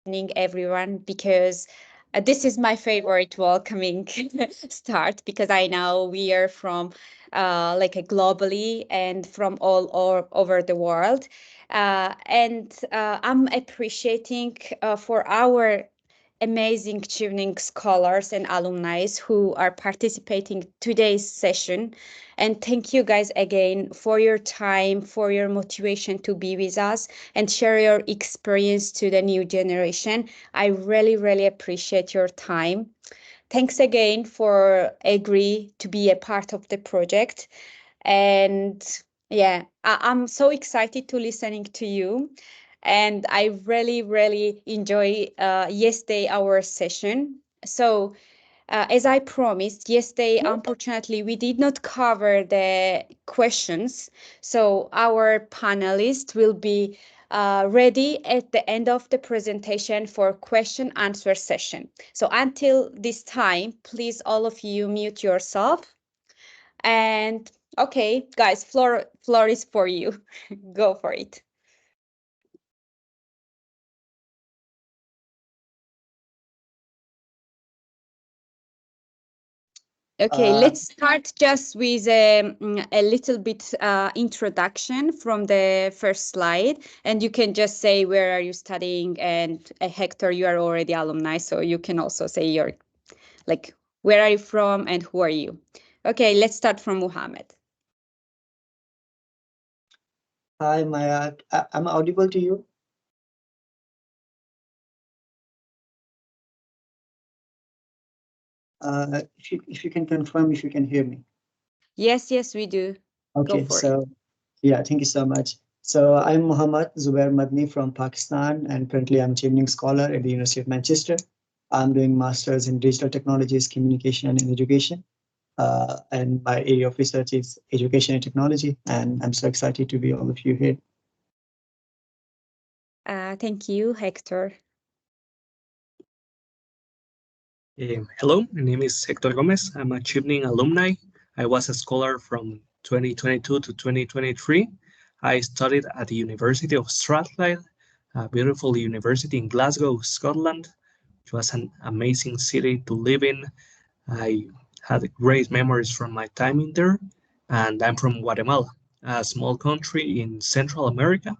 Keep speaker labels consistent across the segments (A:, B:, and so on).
A: evening, everyone, because this is my favorite welcoming start because I know we are from like a globally and from all over the world. And I'm appreciating for our amazing Chevening scholars and alumni who are participating today's session. And thank you guys again for your time, for your motivation to be with us and share your experience to the new generation. I really, really appreciate your time. Thanks again for agree to be a part of the project. And yeah, I'm so excited to listening to you. And I really, really enjoy yesterday our session. So as I promised yesterday, unfortunately, we did not cover the questions. So our panelists will be ready at the end of the presentation for question answer session. So until this time, please all of you mute yourself. And okay, guys, floor is for you. Go for it. Okay, let's start just with a little bit introduction from the first slide. And you can just say, where are you studying? And Hector, you are already alumni, so you can also say your, like, where are you from and who are you? Okay, let's start from Muhammad.
B: Hi, Maya. I'm audible to you? If you can confirm if you can hear me.
A: Yes, we do.
B: Okay,
A: Go for it.
B: Yeah, thank you so much. So I'm Muhammad Zubair Madni from Pakistan, and currently I'm a Chevening scholar at the University of Manchester. I'm doing masters in digital technologies, communication, and education. And my area of research is education and technology, and I'm so excited to be all of you here.
A: Thank you, Hector.
C: Hello, my name is Hector Gomez. I'm a Chevening alumni. I was a scholar from 2022 to 2023. I studied at the University of Strathclyde, a beautiful university in Glasgow, Scotland, which was an amazing city to live in. I had great memories from my time in there, and I'm from Guatemala, a small country in Central America,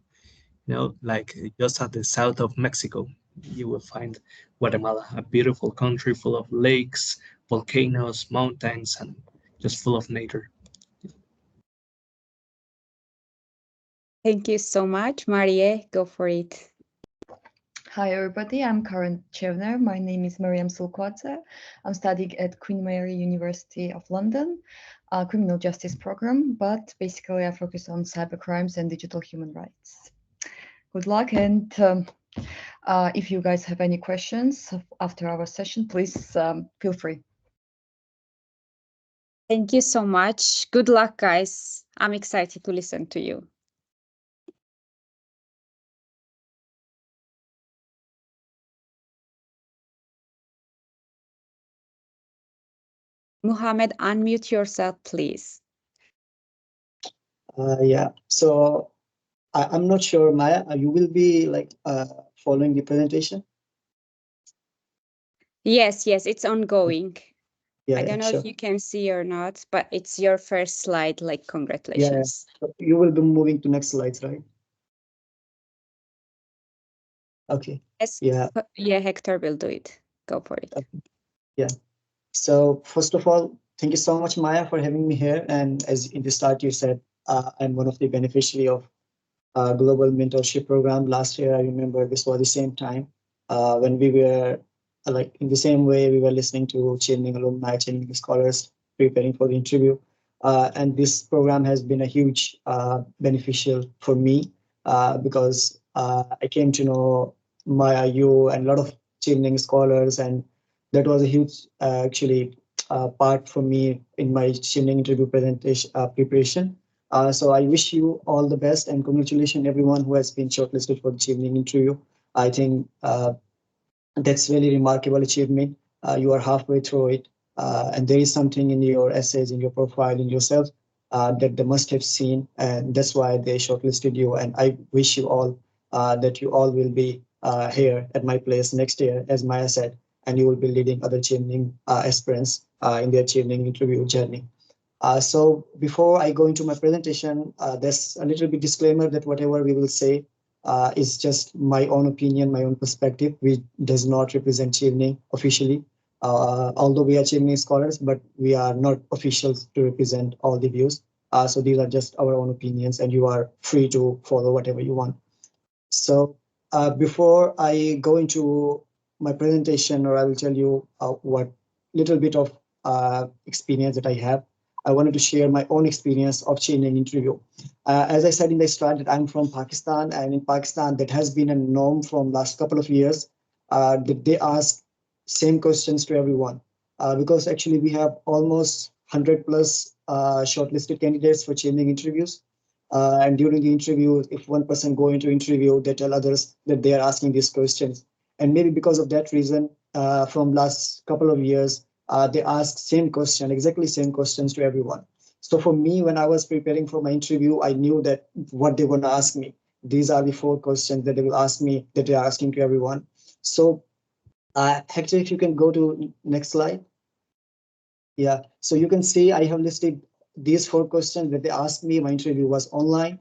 C: like just at the south of Mexico. You will find Guatemala, a beautiful country full of lakes, volcanoes, mountains, and just full of nature.
A: Thank you so much. Marie, go for it.
D: Hi everybody, I'm current Chevener. My name is Mariam Sulkwadze. I'm studying at Queen Mary University of London, criminal justice program, but basically I focus on cybercrimes and digital human rights. Good luck, and if you guys have any questions after our session, please feel free.
A: Thank you so much. Good luck, guys. I'm excited to listen to you. Muhammad, unmute yourself, please.
B: Yeah, so I'm not sure, Maya, you will be like following the presentation?
A: Yes, it's ongoing.
B: Yeah,
A: I don't know
B: sure.
A: if you can see or not, but it's your first slide, like congratulations.
B: Yeah, so you will be moving to next slides, right? Okay.
A: Yes.
B: Yeah.
A: Yeah, Hector will do it. Go for it.
B: Okay. Yeah. So first of all, thank you so much, Maya, for having me here. And as in the start you said, I'm one of the beneficiary of global mentorship program. Last year, I remember this was the same time when we were like in the same way we were listening to Chevening alumni, Chevening scholars preparing for the interview. And this program has been a huge beneficial for me because I came to know Maya, you, and a lot of Chevening scholars, and that was a huge actually part for me in my Chevening interview presentation preparation. So I wish you all the best, and congratulations everyone who has been shortlisted for the Chevening interview. I think that's really remarkable achievement. You are halfway through it, and there is something in your essays, in your profile, in yourself that they must have seen, and that's why they shortlisted you. And I wish you all that you all will be here at my place next year, as Maya said, and you will be leading other Chevening aspirants in their Chevening interview journey. So before I go into my presentation, there's a little bit disclaimer that whatever we will say is just my own opinion, my own perspective, which does not represent Chevening officially. Although we are Chevening scholars, but we are not officials to represent all the views. So these are just our own opinions, and you are free to follow whatever you want. So before I go into my presentation, or I will tell you what little bit of experience that I have, I wanted to share my own experience of Chevening interview. As I said in the start, that I'm from Pakistan, and in Pakistan, that has been a norm from last couple of years that they ask same questions to everyone. Because actually we have almost 100 plus shortlisted candidates for Chevening interviews. And during the interview, if one person go into interview, they tell others that they are asking these questions. And maybe because of that reason, from last couple of years, they ask same question, exactly same questions to everyone. So for me, when I was preparing for my interview, I knew that what they want to ask me. These are the 4 questions that they will ask me, that they are asking to everyone. So Hector, if you can go to next slide. Yeah, so you can see I have listed these 4 questions that they asked me. My interview was online.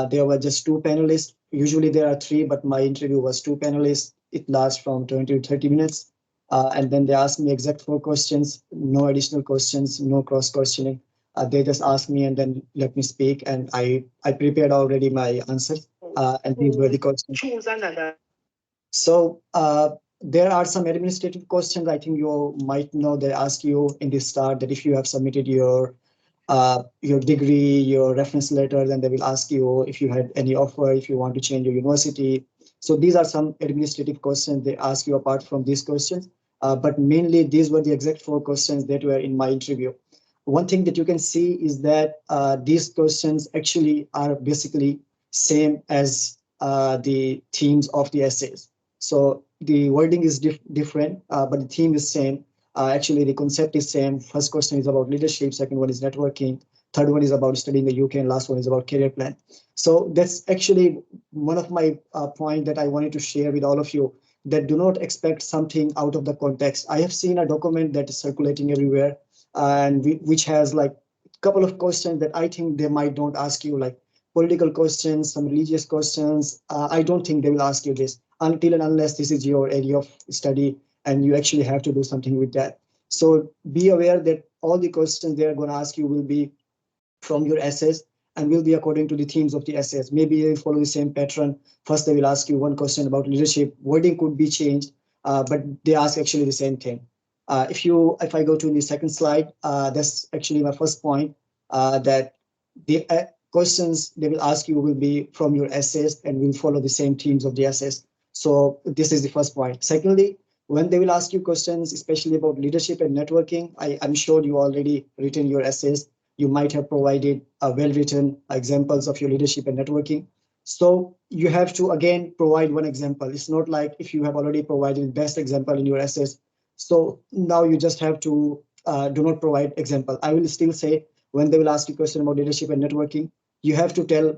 B: There were just 2 panelists. Usually there are 3, but my interview was 2 panelists. It lasts from 20 to 30 minutes. And then they asked me exact 4 questions, no additional questions, no cross questioning. They just asked me and then let me speak. And I prepared already my answers. And these were the questions. So there are some administrative questions. I think you might know. They ask you in the start that if you have submitted your degree, your reference letter, then they will ask you if you had any offer, if you want to change your university. So these are some administrative questions they ask you apart from these questions. But mainly these were the exact 4 questions that were in my interview. One thing that you can see is that these questions actually are basically same as the themes of the essays. So the wording is different, but the theme is same. Actually, the concept is same. First question is about leadership. Second one is networking. Third one is about studying the UK, and last one is about career plan. So that's actually one of my point that I wanted to share with all of you, that do not expect something out of the context. I have seen a document that is circulating everywhere, and which has like a couple of questions that I think they might don't ask you, like political questions, some religious questions. I don't think they will ask you this until and unless this is your area of study and you actually have to do something with that. So be aware that all the questions they are going to ask you will be from your essays and will be according to the themes of the essays. Maybe they follow the same pattern. First, they will ask you one question about leadership. Wording could be changed, but they ask actually the same thing. If I go to the second slide, that's actually my first point, that the questions they will ask you will be from your essays and will follow the same themes of the essays. So this is the first point. Secondly, when they will ask you questions, especially about leadership and networking, I'm sure you already written your essays. You might have provided well-written examples of your leadership and networking. So you have to, again, provide one example. It's not like if you have already provided best example in your essays. So now you just have to do not provide example. I will still say when they will ask you a question about leadership and networking, you have to tell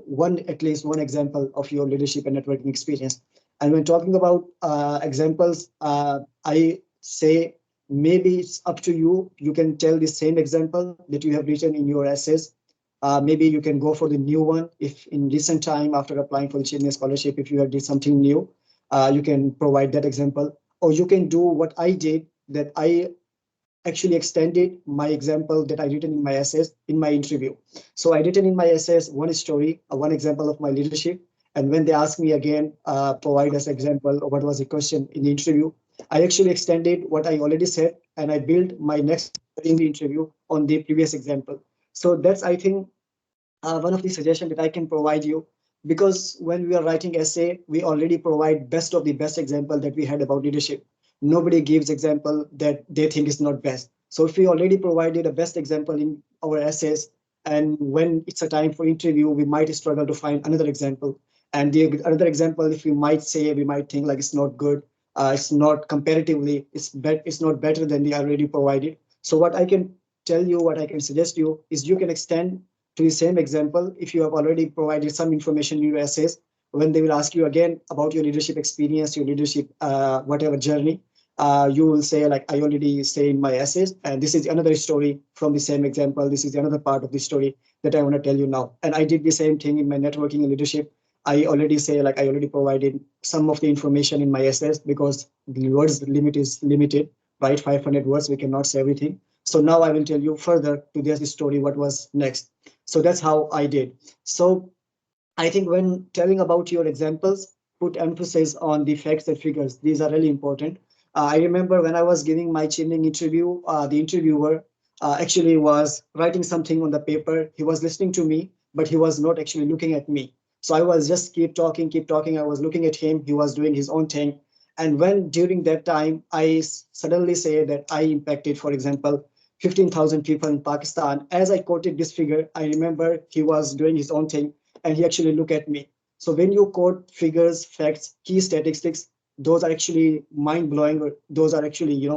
B: at least one example of your leadership and networking experience. And when talking about examples, I say maybe it's up to you. You can tell the same example that you have written in your essays. Maybe you can go for the new one. If in recent time after applying for the Chevening scholarship, if you have did something new, you can provide that example. Or you can do what I did, that I actually extended my example that I written in my essays in my interview. So I written in my essays one story, one example of my leadership. And when they ask me again, provide us example or what was the question in the interview, I actually extended what I already said and I built my next in the interview on the previous example. So that's, I think, one of the suggestions that I can provide you, because when we are writing essay, we already provide best of the best example that we had about leadership. Nobody gives example that they think is not best. So if we already provided a best example in our essays, and when it's a time for interview, we might struggle to find another example. And the another example, if we might say, we might think like it's not good, it's not comparatively, it's not better than the already provided. So what I can tell you, what I can suggest you is you can extend to the same example if you have already provided some information in your essays. when they will ask you again about your leadership experience, your leadership, whatever journey, you will say like, I already say in my essays, and this is another story from the same example. This is another part of the story that I want to tell you now. And I did the same thing in my networking and leadership. I already say like, I already provided some of the information in my essays because the words limit is limited, right? 500 words, we cannot say everything. So now I will tell you further to this story, what was next. So that's how I did. So I think when telling about your examples, put emphasis on the facts and figures. These are really important. I remember when I was giving my Chevening interview, the interviewer actually was writing something on the paper. He was listening to me, but he was not actually looking at me. So I was just keep talking, keep talking. I was looking at him. He was doing his own thing. And when during that time, suddenly say that I impacted, for example, 15,000 people in Pakistan. As I quoted this figure, I remember he was doing his own thing and he actually looked at me. So when you quote figures, facts, key statistics, those are actually mind blowing. Or those are actually,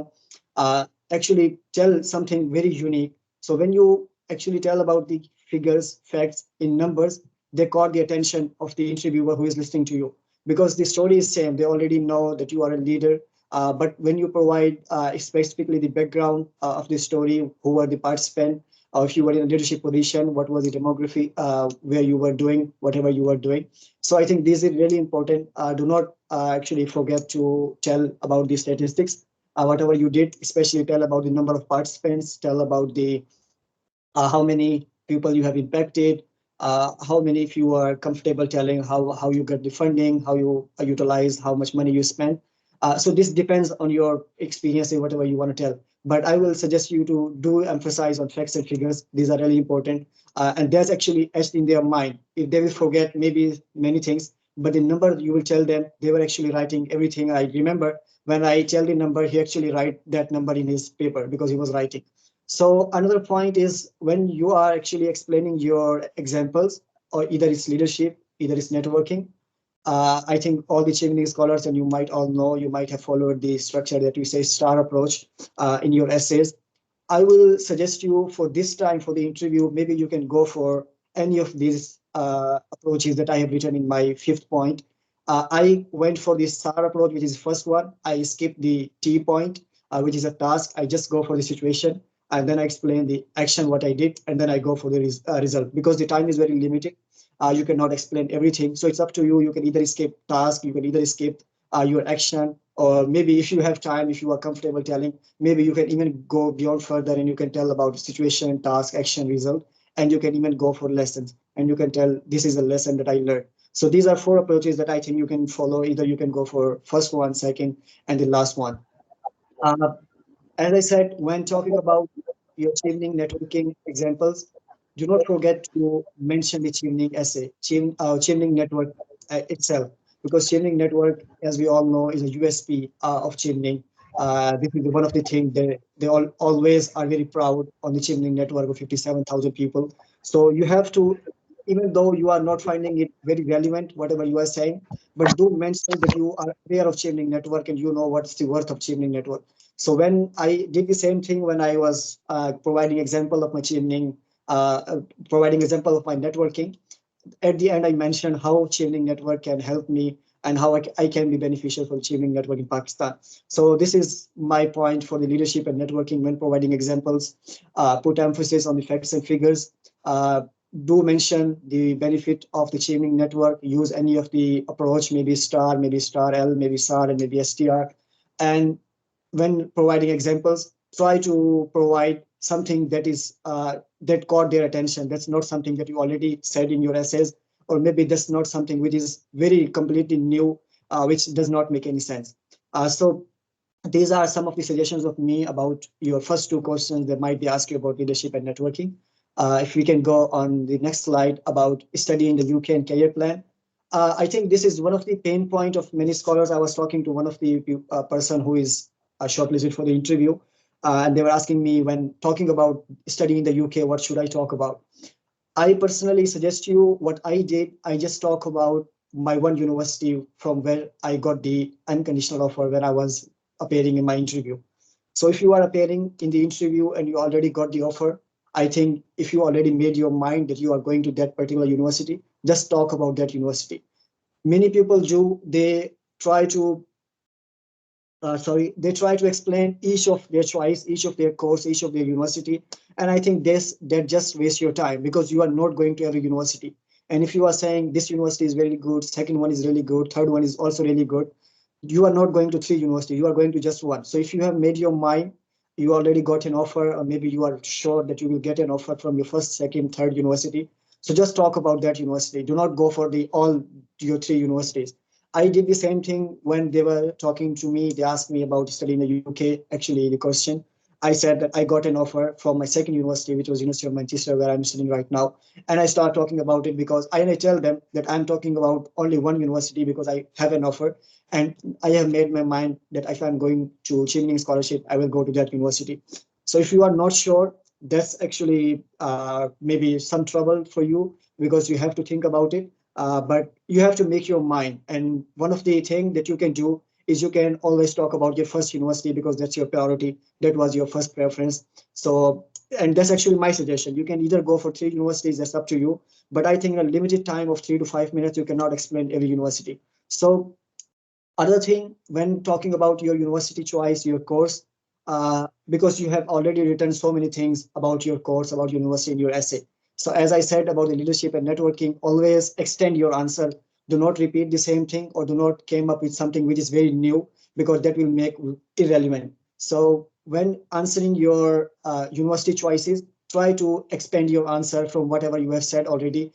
B: actually tell something very unique. So when you actually tell about the figures, facts in numbers, they caught the attention of the interviewer who is listening to you because the story is same. They already know that you are a leader. But when you provide specifically the background of the story, who were the participants, or if you were in a leadership position, what was the demography where you were doing whatever you were doing. So I think this is really important. Do not actually forget to tell about the statistics, whatever you did, especially tell about the number of participants, tell about the how many people you have impacted, how many, if you are comfortable telling how you get the funding, how you utilize, how much money you spend. So this depends on your experience and whatever you want to tell. But I will suggest you to do emphasize on facts and figures. These are really important. And that's actually etched in their mind. If they will forget maybe many things, but the number you will tell them, they were actually writing everything. I remember when I tell the number, he actually write that number in his paper because he was writing. So another point is when you are actually explaining your examples, or either it's leadership, either it's networking. I think all the Chevening scholars, and you might all know, you might have followed the structure that we say STAR approach in your essays. I will suggest you for this time for the interview, maybe you can go for any of these approaches that I have written in my fifth point. I went for the STAR approach, which is the first one. I skipped the T point, which is a task. I just go for the situation, and then I explain the action, what I did, and then I go for the result. Because the time is very limited, you cannot explain everything. So it's up to you. You can either skip task, you can either skip your action, or maybe if you have time, if you are comfortable telling, maybe you can even go beyond further and you can tell about situation, task, action, result, and you can even go for lessons and you can tell this is a lesson that I learned. So these are four approaches that I think you can follow. Either you can go for first one, second, and the last one. Uh, as I said, when talking about your Chevening networking examples, do not forget to mention the Chevening essay, Chevening network itself, because Chevening network, as we all know, is a USP of Chevening. This is one of the things they always are very proud on the Chevening network of 57,000 people. So you have to, even though you are not finding it very relevant, whatever you are saying, but do mention that you are aware of Chevening network and you know what's the worth of Chevening network. So when I did the same thing when I was providing example of my Chevening, providing example of my networking, at the end I mentioned how Chevening network can help me and how I can be beneficial for Chevening network in Pakistan. So this is my point for the leadership and networking when providing examples. Put emphasis on the facts and figures. Do mention the benefit of the Chevening network. Use any of the approach, maybe STAR, maybe STAR L, maybe SAR, and maybe STR. And when providing examples, try to provide something that is that caught their attention. That's not something that you already said in your essays, or maybe that's not something which is very completely new, which does not make any sense. So these are some of the suggestions of me about your first two questions that might be asked you about leadership and networking. If we can go on the next slide about study in the UK and career plan. I think this is one of the pain point of many scholars. I was talking to one of the person who is shortlisted for the interview, and they were asking me when talking about studying in the UK, what should I talk about? I personally suggest you what I did. I just talk about my one university from where I got the unconditional offer when I was appearing in my interview. So if you are appearing in the interview and you already got the offer, I think if you already made your mind that you are going to that particular university, just talk about that university. many people do, they try to they try to explain each of their choice, each of their course, each of their university. And I think that just waste your time, because you are not going to every university. And if you are saying this university is very good, second one is really good, third one is also really good, you are not going to three universities, you are going to just one. So if you have made your mind, you already got an offer, or maybe you are sure that you will get an offer from your first, second, third university. So just talk about that university. Do not go for the all your three universities. I did the same thing when they were talking to me. They asked me about studying in the UK. Actually, the question, I said that I got an offer from my second university, which was University of Manchester, where I'm studying right now. And I start talking about it because I tell them that I'm talking about only one university because I have an offer. And I have made my mind that if I'm going to Chevening scholarship, I will go to that university. So if you are not sure, that's actually maybe some trouble for you, because you have to think about it. But you have to make your mind. And one of the things that you can do is you can always talk about your first university, because that's your priority. That was your first preference. So, and that's actually my suggestion. You can either go for three universities, that's up to you. But I think in a limited time of 3 to 5 minutes, you cannot explain every university. So other thing, when talking about your university choice, your course, because you have already written so many things about your course, about university in your essay. So as I said about the leadership and networking, always extend your answer. Do not repeat the same thing, or do not came up with something which is very new, because that will make irrelevant. So when answering your university choices, try to expand your answer from whatever you have said already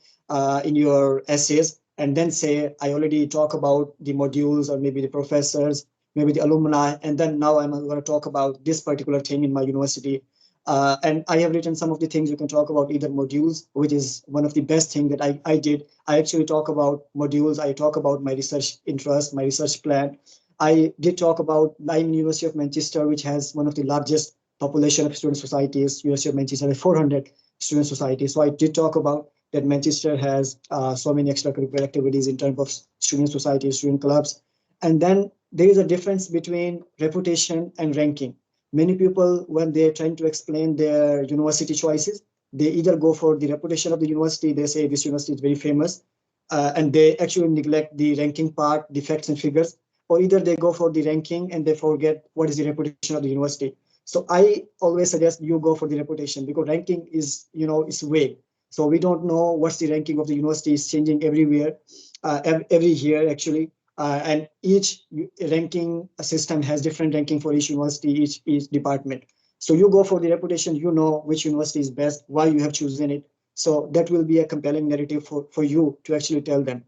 B: in your essays, and then say, I already talk about the modules, or maybe the professors, maybe the alumni, and then now I'm going to talk about this particular thing in my university. And I have written some of the things you can talk about, either modules, which is one of the best thing that I did. I actually talk about modules. I talk about my research interest, my research plan. I did talk about, I'm in University of Manchester, which has one of the largest population of student societies. University of Manchester has 400 student societies. So I did talk about that Manchester has so many extracurricular activities in terms of student societies, student clubs. And then there is a difference between reputation and ranking. Many people, when they're trying to explain their university choices, they either go for the reputation of the university, they say this university is very famous, and they actually neglect the ranking part, the facts and figures, or either they go for the ranking and they forget what is the reputation of the university. So I always suggest you go for the reputation, because ranking is, it's vague. So we don't know what's the ranking of the university, is changing everywhere, every year actually. And each ranking system has different ranking for each university, each department. So you go for the reputation, you know which university is best, why you have chosen it. So that will be a compelling narrative for you to actually tell them.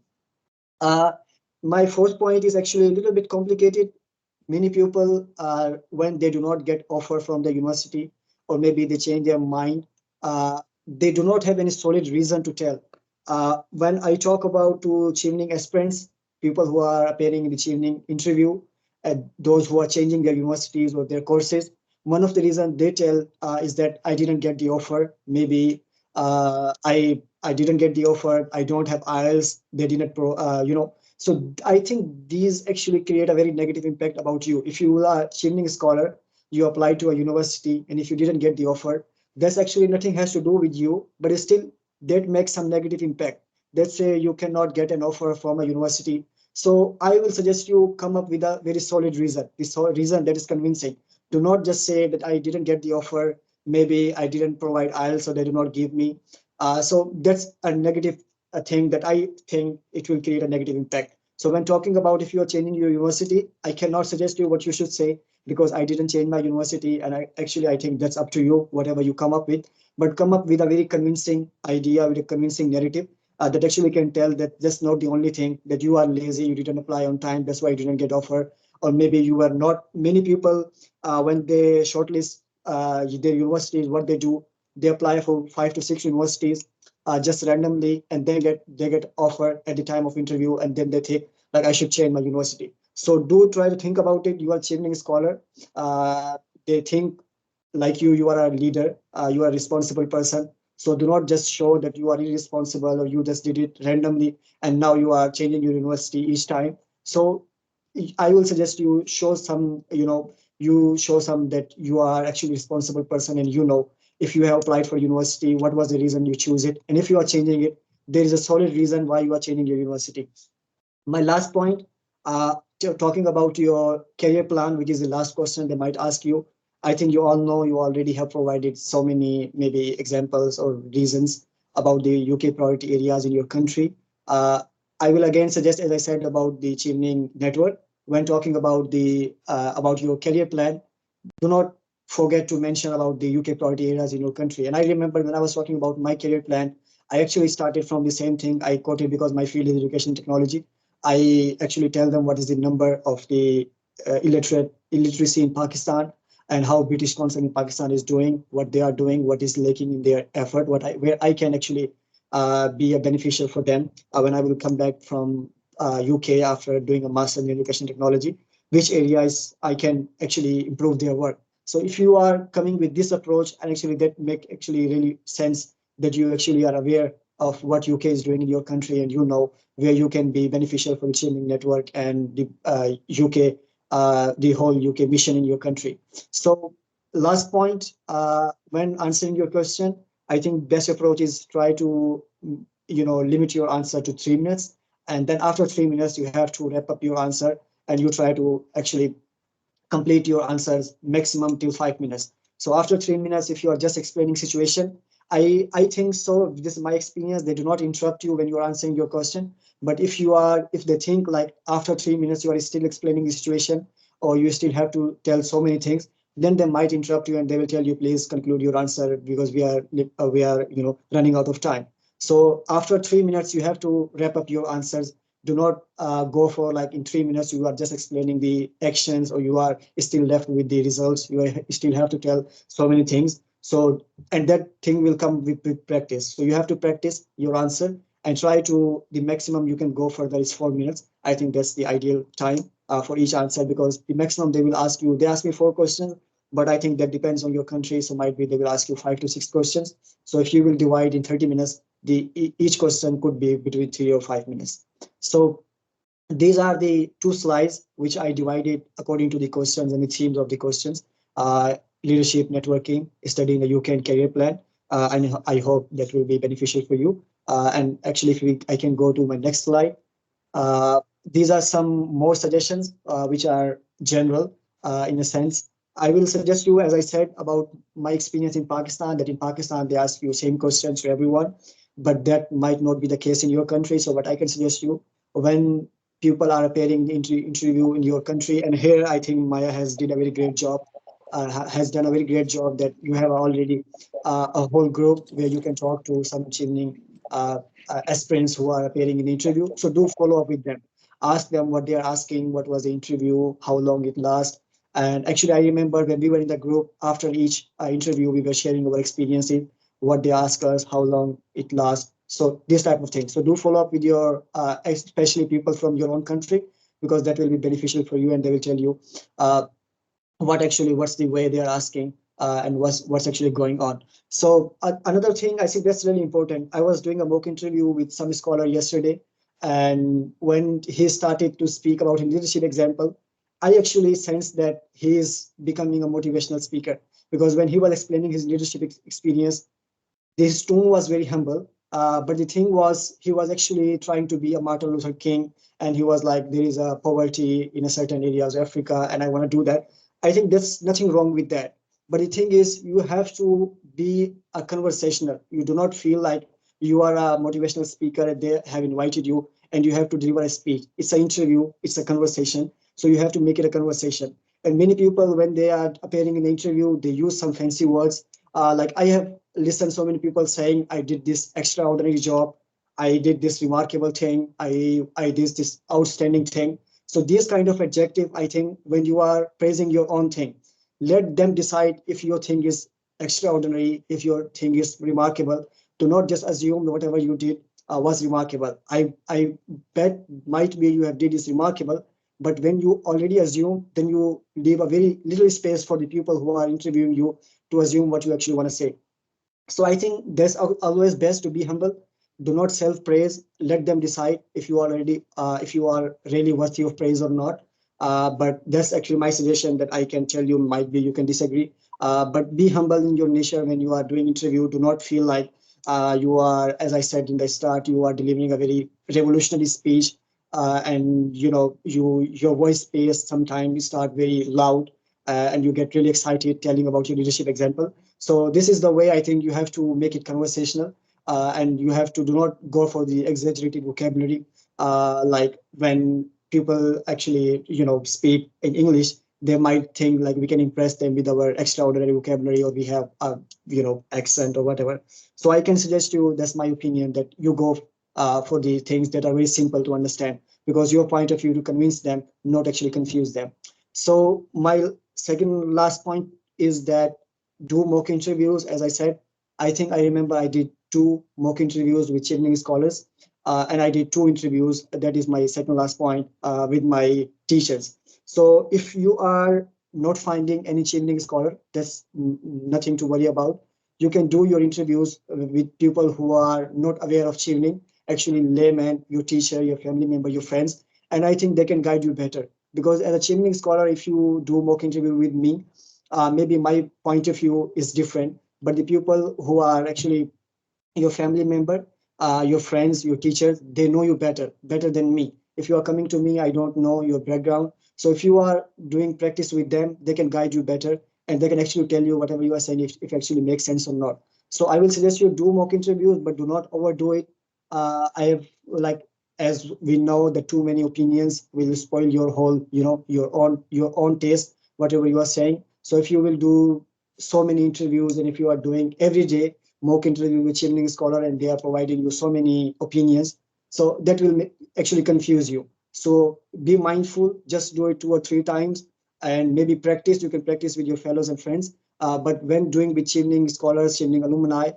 B: My fourth point is actually a little bit complicated. Many people, when they do not get offer from the university, or maybe they change their mind, they do not have any solid reason to tell. When I talk about to Chevening aspirants, people who are appearing in the Chevening interview, those who are changing their universities or their courses, one of the reasons they tell is that I didn't get the offer. Maybe I didn't get the offer. I don't have IELTS. They didn't So I think these actually create a very negative impact about you. If you are a Chevening scholar, you apply to a university, and if you didn't get the offer, that's actually nothing has to do with you, but it's still that makes some negative impact. Let's say you cannot get an offer from a university. So I will suggest you come up with a very solid reason, this reason that is convincing. Do not just say that I didn't get the offer. Maybe I didn't provide IELTS, so they do not give me. So that's a negative thing that I think it will create a negative impact. So when talking about if you are changing your university, I cannot suggest you what you should say, because I didn't change my university. And I think that's up to you, whatever you come up with. But come up with a very convincing idea, with a convincing narrative that actually can tell that that's not the only thing, that you are lazy, you didn't apply on time, that's why you didn't get offer. Or maybe you are not. Many people, when they shortlist their universities, what they do, they apply for 5 to 6 universities just randomly, and they get offered at the time of interview, and then they think like I should change my university. So do try to think about it. You are Chevening scholar. They think like you are a leader, you are a responsible person. So do not just show that you are irresponsible, or you just did it randomly and now you are changing your university each time. So I will suggest you show some, you show some that you are actually a responsible person, and if you have applied for university, what was the reason you choose it, and if you are changing it, there is a solid reason why you are changing your university. My last point, talking about your career plan, which is the last question they might ask you. I think you all know, you already have provided so many maybe examples or reasons about the UK priority areas in your country. I will again suggest, as I said, about the Chevening network. When talking about the about your career plan, do not forget to mention about the UK priority areas in your country. And I remember when I was talking about my career plan, I actually started from the same thing I quoted because my field is education technology. I actually tell them what is the number of the illiteracy in Pakistan and how British Council in Pakistan is doing, what they are doing, what is lacking in their effort, where I can actually be a beneficial for them when I will come back from UK after doing a master in education technology, which areas I can actually improve their work. So if you are coming with this approach, and actually that make actually really sense that you actually are aware of what UK is doing in your country, and you know where you can be beneficial for the Chevening network and the UK, the whole UK mission in your country. So last point, when answering your question, I think best approach is try to limit your answer to 3 minutes, and then after 3 minutes you have to wrap up your answer, and you try to actually complete your answers maximum till 5 minutes. So after 3 minutes, if you are just explaining situation, I think so. This is my experience. They do not interrupt you when you are answering your question. But if they think like after 3 minutes you are still explaining the situation, or you still have to tell so many things, then they might interrupt you and they will tell you, please conclude your answer because we are running out of time. So after 3 minutes, you have to wrap up your answers. Do not go for like in 3 minutes you are just explaining the actions, or you are still left with the results. Still have to tell so many things. So, and that thing will come with practice. So you have to practice your answer and try to the maximum you can go further is 4 minutes. I think that's the ideal time for each answer, because the maximum they will ask you, they ask me 4 questions, but I think that depends on your country. So might be they will ask you 5 to 6 questions. So if you will divide in 30 minutes, each question could be between 3 or 5 minutes. So these are the two slides which I divided according to the questions and the themes of the questions. Leadership, networking, studying a UK and career plan. And I hope that will be beneficial for you. And actually, I can go to my next slide. These are some more suggestions which are general in a sense. I will suggest you, as I said, about my experience in Pakistan, that in Pakistan they ask you same questions to everyone, but that might not be the case in your country. So what I can suggest you, when people are appearing in interview in your country, and here I think Maya has did a very great job, has done a very great job, that you have already a whole group where you can talk to some Chevening aspirants who are appearing in the interview. So do follow up with them. Ask them what they are asking, what was the interview, how long it lasts. And actually, I remember when we were in the group, after each interview, we were sharing our experiences, what they ask us, how long it lasts. So this type of thing. So do follow up with your, especially people from your own country, because that will be beneficial for you, and they will tell you what's the way they are asking, and what's actually going on. So another thing I think that's really important. I was doing a mock interview with some scholar yesterday, and when he started to speak about his leadership example, I actually sensed that he is becoming a motivational speaker, because when he was explaining his leadership experience, his tone was very humble. But the thing was, he was actually trying to be a Martin Luther King, and he was like, there is a poverty in a certain areas of Africa, and I want to do that. I think there's nothing wrong with that. But the thing is, you have to be a conversational. You do not feel like you are a motivational speaker and they have invited you and you have to deliver a speech. It's an interview, it's a conversation. So you have to make it a conversation. And many people, when they are appearing in the interview, they use some fancy words. Like I have listened so many people saying, I did this extraordinary job, I did this remarkable thing, I did this outstanding thing. So these kind of adjective, I think when you are praising your own thing, let them decide if your thing is extraordinary, if your thing is remarkable. Do not just assume whatever you did was remarkable. I bet might be you have did is remarkable, but when you already assume, then you leave a very little space for the people who are interviewing you to assume what you actually want to say. So I think that's always best to be humble. Do not self-praise. Let them decide if you are if you are really worthy of praise or not. But that's actually my suggestion that I can tell you. Might be you can disagree. But be humble in your nature when you are doing interview. Do not feel like you are, as I said in the start, you are delivering a very revolutionary speech. and your voice pace sometimes you start very loud, and you get really excited telling about your leadership example. So this is the way I think you have to make it conversational, and you have to do not go for the exaggerated vocabulary. Like when people actually speak in English, they might think like we can impress them with our extraordinary vocabulary, or we have a accent or whatever. So I can suggest you, that's my opinion, that you go for the things that are very simple to understand, because your point of view to convince them, not actually confuse them. So my second last point is that do mock interviews. As I said, I remember I did 2 mock interviews with Chevening scholars, and I did 2 interviews. That is my second last point, with my teachers. So if you are not finding any Chevening scholar, that's nothing to worry about. You can do your interviews with people who are not aware of Chevening, actually layman, your teacher, your family member, your friends, and I think they can guide you better. Because as a Chevening scholar, if you do mock interview with me, maybe my point of view is different, but the people who are actually your family member, your friends, your teachers, they know you better than me. If you are coming to me, I don't know your background. So if you are doing practice with them, they can guide you better, and they can actually tell you whatever you are saying, if actually makes sense or not. So I will suggest you do mock interviews, but do not overdo it. I have like, as we know, that too many opinions will spoil your whole, your own taste, whatever you are saying. So if you will do so many interviews, and if you are doing every day mock interview with Chevening scholar, and they are providing you so many opinions, so that will actually confuse you. So be mindful, just do it 2 or 3 times, and maybe practice. You can practice with your fellows and friends, but when doing with Chevening scholars, Chevening alumni,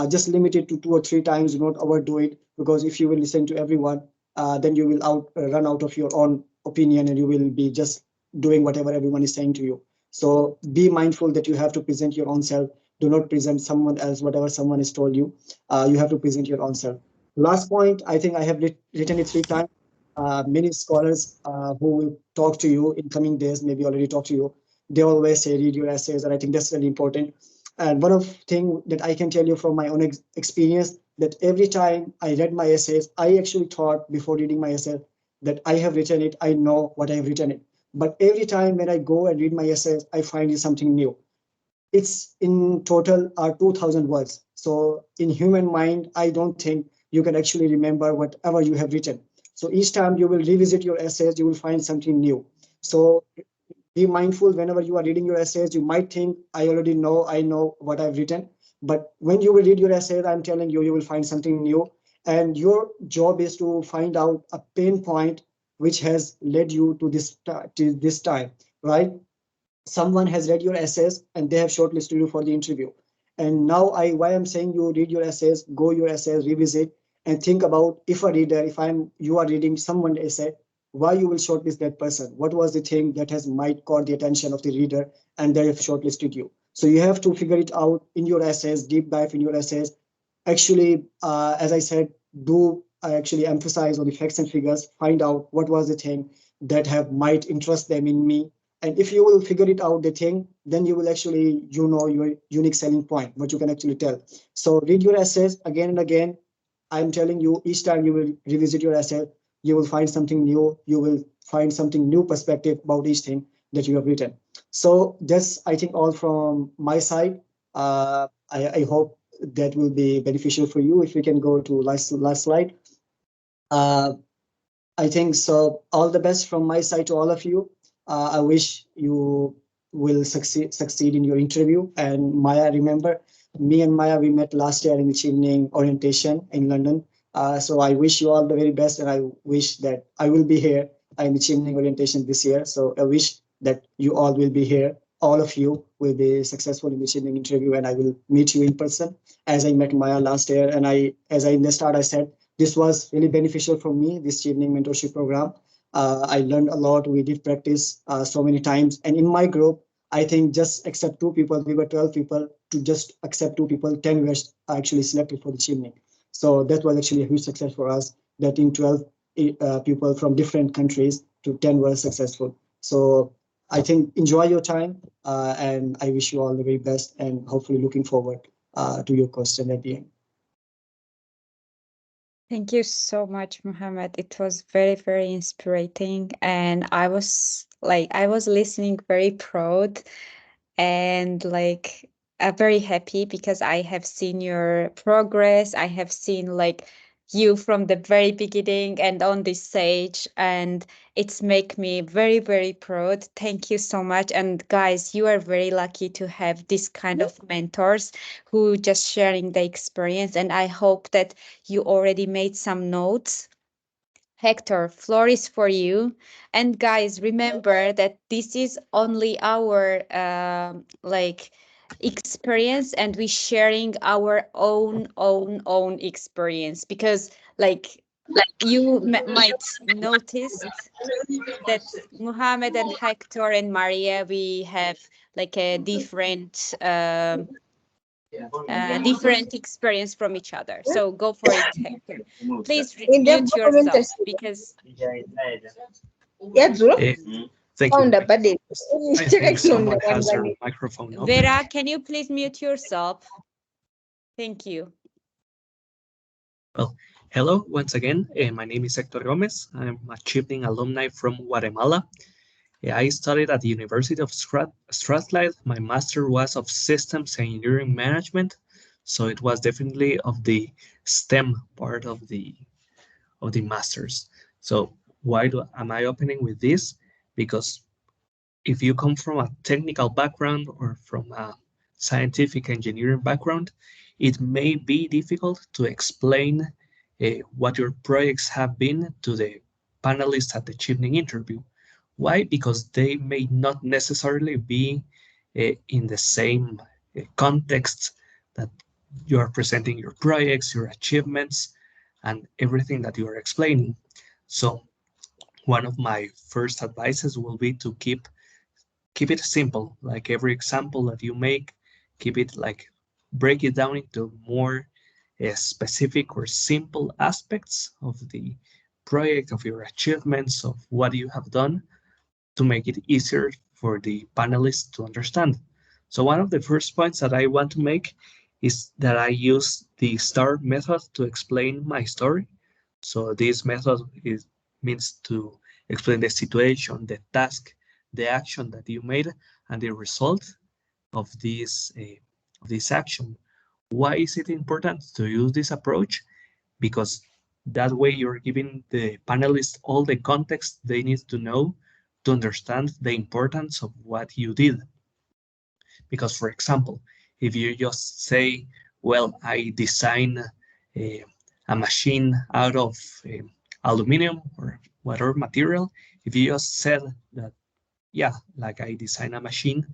B: just limit it to 2 or 3 times. Do not overdo it, because if you will listen to everyone, then you will run out of your own opinion, and you will be just doing whatever everyone is saying to you. So be mindful that you have to present your own self. Do not present someone else, whatever someone has told you. You have to present your own self. Last point, I think I have written it 3 times. Many scholars who will talk to you in coming days, maybe already talk to you, they always say read your essays, and I think that's really important. And one of thing that I can tell you from my own experience, that every time I read my essays, I actually thought before reading my essay that I have written it, I know what I have written it. But every time when I go and read my essays, I find it something new. It's in total are 2000 words. So in human mind, I don't think you can actually remember whatever you have written. So each time you will revisit your essays, you will find something new. So be mindful whenever you are reading your essays. You might think I know what I've written, but when you will read your essays, I'm telling you, you will find something new. And your job is to find out a pain point which has led you to this time, right? Someone has read your essays and they have shortlisted you for the interview. And now why I'm saying you read your essays, go your essays, revisit, and think about, if a reader, if you are reading someone's essay, why you will shortlist that person? What was the thing that has might caught the attention of the reader, and they have shortlisted you? So you have to figure it out in your essays, deep dive in your essays. Actually, as I said, do I actually emphasize on the facts and figures, find out what was the thing that have might interest them in me. And if you will figure it out, the thing, then you will actually, your unique selling point, what you can actually tell. So read your essays again and again. I'm telling you, each time you will revisit your essay, you will find something new. You will find something new perspective about each thing that you have written. So that's, I think, all from my side. I hope that will be beneficial for you. If we can go to last slide. Uh, I think so. All the best from my side to all of you. I wish you will succeed in your interview. And Maya, remember, me and Maya, we met last year in the Chevening orientation in London. So I wish you all the very best, and I wish that I will be here in the Chevening orientation this year. So I wish that you all will be here. All of you will be successful in the Chevening interview, and I will meet you in person, as I met Maya last year. And as I in the start, I said, this was really beneficial for me, this Chevening mentorship program. I learned a lot. We did practice so many times. And in my group, I think just accept 2 people. We were 12 people. To just accept 2 people, 10 were actually selected for the Chevening. So that was actually a huge success for us, that in 12 people from different countries to 10 were successful. So I think enjoy your time, and I wish you all the very best, and hopefully looking forward to your question at the end.
A: Thank you so much, Mohammed. It was very, very inspiring. And I was listening very proud and very happy because I have seen your progress. I have seen you from the very beginning and on this stage, and it's make me very, very proud. Thank you so much. And guys, you are very lucky to have this kind of mentors who just sharing the experience. And I hope that you already made some notes. Hector, floor is for you. And guys, remember that this is only our experience, and we sharing our own experience, because you might notice that Muhammad and Hector and Maria, we have a different experience from each other. So go for it, Hector. Please mute yourself because
C: Eh, thank you. I think someone has their microphone open.
A: Vera, can you please mute yourself? Thank you.
C: Well, hello once again. My name is Hector Gomez. I'm a Chevening alumni from Guatemala. I studied at the University of Strathclyde. My master was of Systems Engineering Management, so it was definitely of the STEM part of the masters. So why am I opening with this? Because if you come from a technical background or from a scientific engineering background, it may be difficult to explain what your projects have been to the panelists at the Chevening interview. Why? Because they may not necessarily be in the same context that you are presenting your projects, your achievements, and everything that you are explaining. So one of my first advices will be to keep it simple. Like every example that you make, keep it break it down into more specific or simple aspects of the project, of your achievements, of what you have done, to make it easier for the panelists to understand. So one of the first points that I want to make is that I use the STAR method to explain my story. So this method means to explain the situation, the task, the action that you made, and the result of this action. Why is it important to use this approach? Because that way you're giving the panelists all the context they need to know to understand the importance of what you did. Because, for example, if you just say, well, I design a machine out of aluminum or whatever material, if you just said that, yeah, like I design a machine,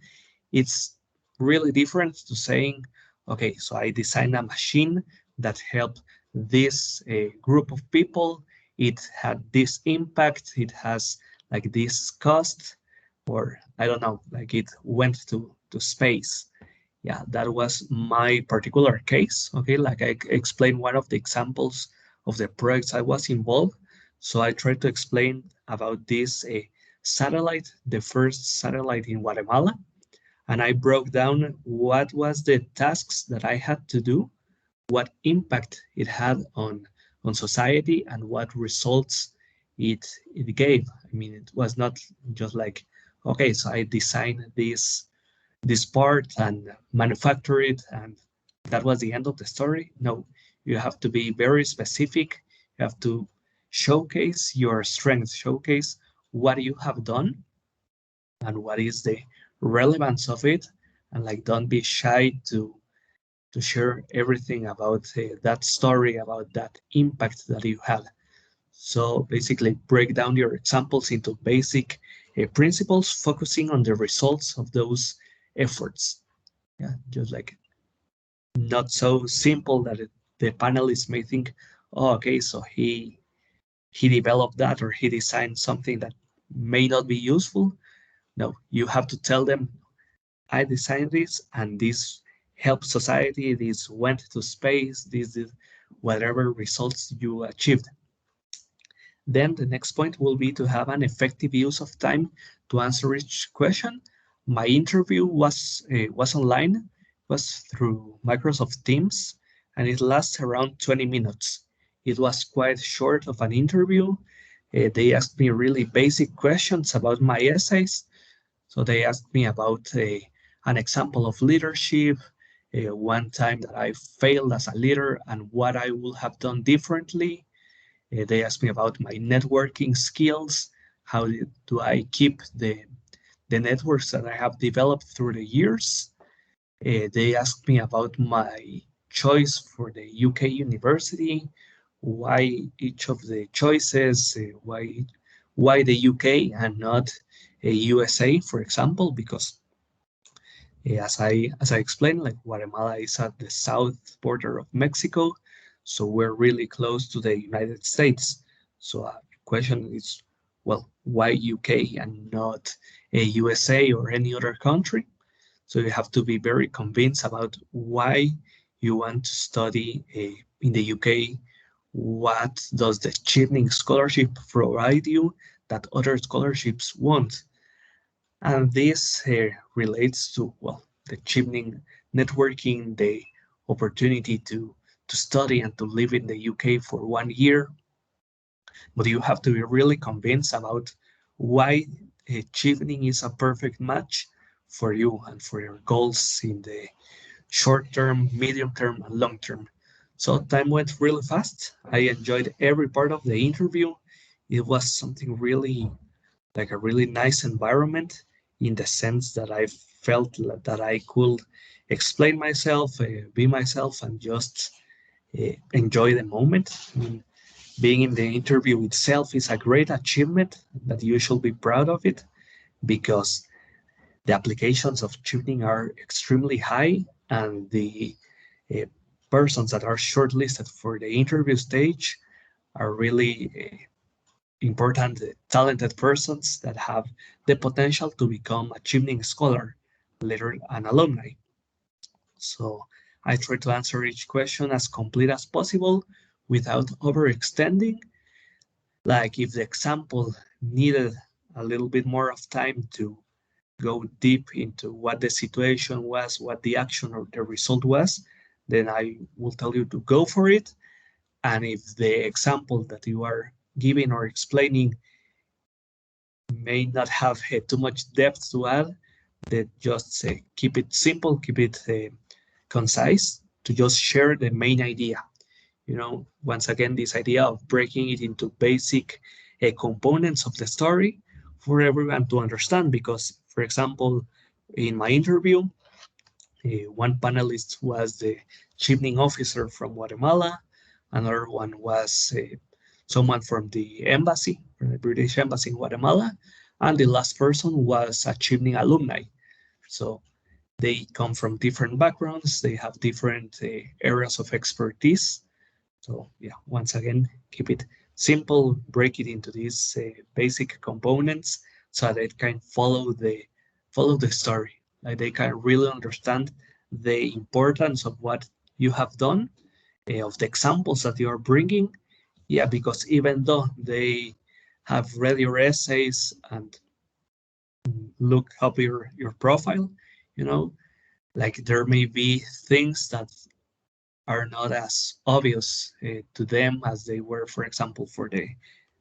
C: it's really different to saying, okay, so I design a machine that helped this group of people. It had this impact. It has this cost, or I don't know, it went to space. Yeah, that was my particular case. Okay, like I explained one of the examples of the projects I was involved. So I tried to explain about this satellite, the first satellite in Guatemala. And I broke down what was the tasks that I had to do, what impact it had on society, and what results it gave. I mean, it was not just like, okay, so I designed this part and manufacture it, and that was the end of the story. No, you have to be very specific. You have to showcase your strengths, showcase what you have done and what is the relevance of it, and don't be shy to share everything about that story, about that impact that you had. So basically break down your examples into basic principles, focusing on the results of those efforts. Yeah, just not so simple that the panelists may think, oh, okay, so he developed that or he designed something that may not be useful. No, you have to tell them, I designed this and this helped society, this went to space, this is whatever results you achieved. Then the next point will be to have an effective use of time to answer each question. My interview was online, was through Microsoft Teams, and it lasts around 20 minutes. It was quite short of an interview. They asked me really basic questions about my essays. So they asked me about an example of leadership, one time that I failed as a leader and what I would have done differently. They asked me about my networking skills. How do I keep the networks that I have developed through the years? They asked me about my choice for the UK university, why each of the choices, why the UK and not USA, for example, because as I explained, like Guatemala is at the south border of Mexico, so we're really close to the United States. So the question is, well, why UK and not a USA or any other country? So you have to be very convinced about why you want to study in the UK. What does the Chevening scholarship provide you that other scholarships won't? And this relates to, well, the Chevening networking, the opportunity to study and to live in the UK for 1 year. But you have to be really convinced about why Chevening is a perfect match for you and for your goals in the short term, medium term, and long term. So time went really fast. I enjoyed every part of the interview. It was something really like a really nice environment in the sense that I felt that I could explain myself, be myself, and just enjoy the moment. I mean, being in the interview itself is a great achievement that you should be proud of it because the applications of tuning are extremely high and the uh, persons that are shortlisted for the interview stage are really important, talented persons that have the potential to become a Chevening scholar, later an alumni. So I try to answer each question as complete as possible without overextending. Like if the example needed a little bit more of time to go deep into what the situation was, what the action or the result was, then I will tell you to go for it. And if the example that you are giving or explaining may not have too much depth to add, then just keep it simple, keep it concise to just share the main idea. You know, once again, this idea of breaking it into basic components of the story for everyone to understand. Because, for example, in my interview, one panelist was the Chevening officer from Guatemala, another one was someone from the embassy, from the British embassy in Guatemala, and the last person was a Chevening alumni. So they come from different backgrounds, they have different areas of expertise. So yeah, once again, keep it simple, break it into these basic components so that it can follow the story. Like they can really understand the importance of what you have done, of the examples that you are bringing. Yeah, because even though they have read your essays and look up your profile, you know, like there may be things that are not as obvious to them as they were, for example, for the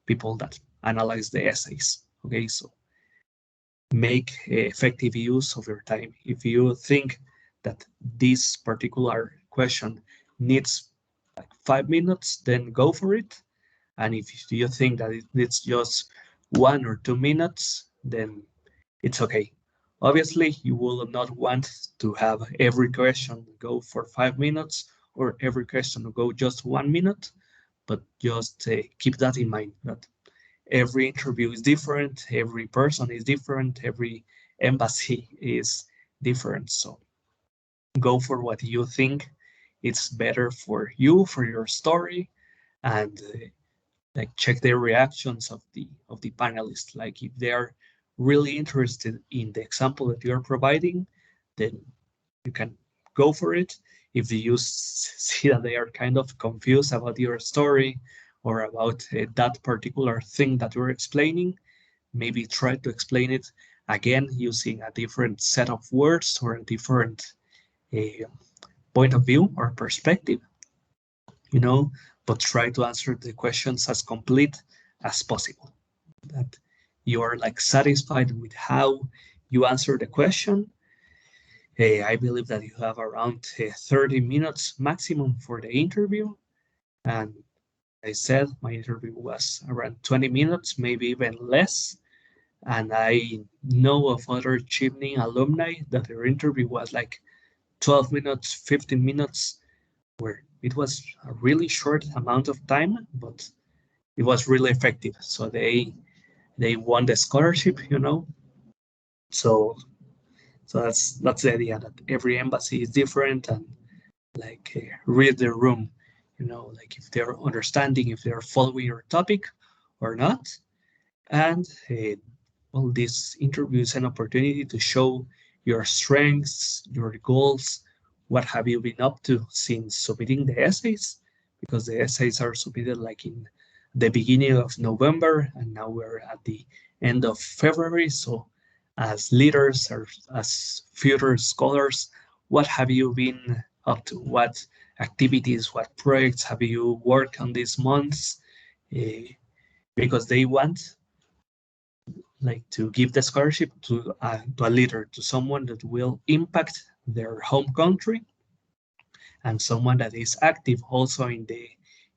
C: people that analyze the essays. Okay, so make effective use of your time. If you think that this particular question needs like 5 minutes, then go for it. And if you think that it needs just 1 or 2 minutes, then it's okay. Obviously, you will not want to have every question go for 5 minutes or every question go just 1 minute, but just keep that in mind that every interview is different, every person is different, every embassy is different. So go for what you think it's better for you, for your story, and like check their reactions of the panelists. Like if they are really interested in the example that you're providing, then you can go for it. If you see that they are kind of confused about your story or about that particular thing that you're explaining, maybe try to explain it again using a different set of words or a different uh, point of view or perspective, you know, but try to answer the questions as complete as possible. That you are like satisfied with how you answer the question. I believe that you have around 30 minutes maximum for the interview. And I said my interview was around 20 minutes, maybe even less. And I know of other Chevening alumni that their interview was like 12 minutes, 15 minutes, where it was a really short amount of time, but it was really effective. So they won the scholarship, you know. So that's the idea, that every embassy is different, and like read the room, you know, like if they're understanding, if they're following your topic or not. And well, this interview is an opportunity to show your strengths, your goals, what have you been up to since submitting the essays, because the essays are submitted like in the beginning of November, and now we're at the end of February. So as leaders or as future scholars, what have you been up to? What activities, what projects have you worked on these months? Because they want like to give the scholarship to a leader, to someone that will impact their home country, and someone that is active also in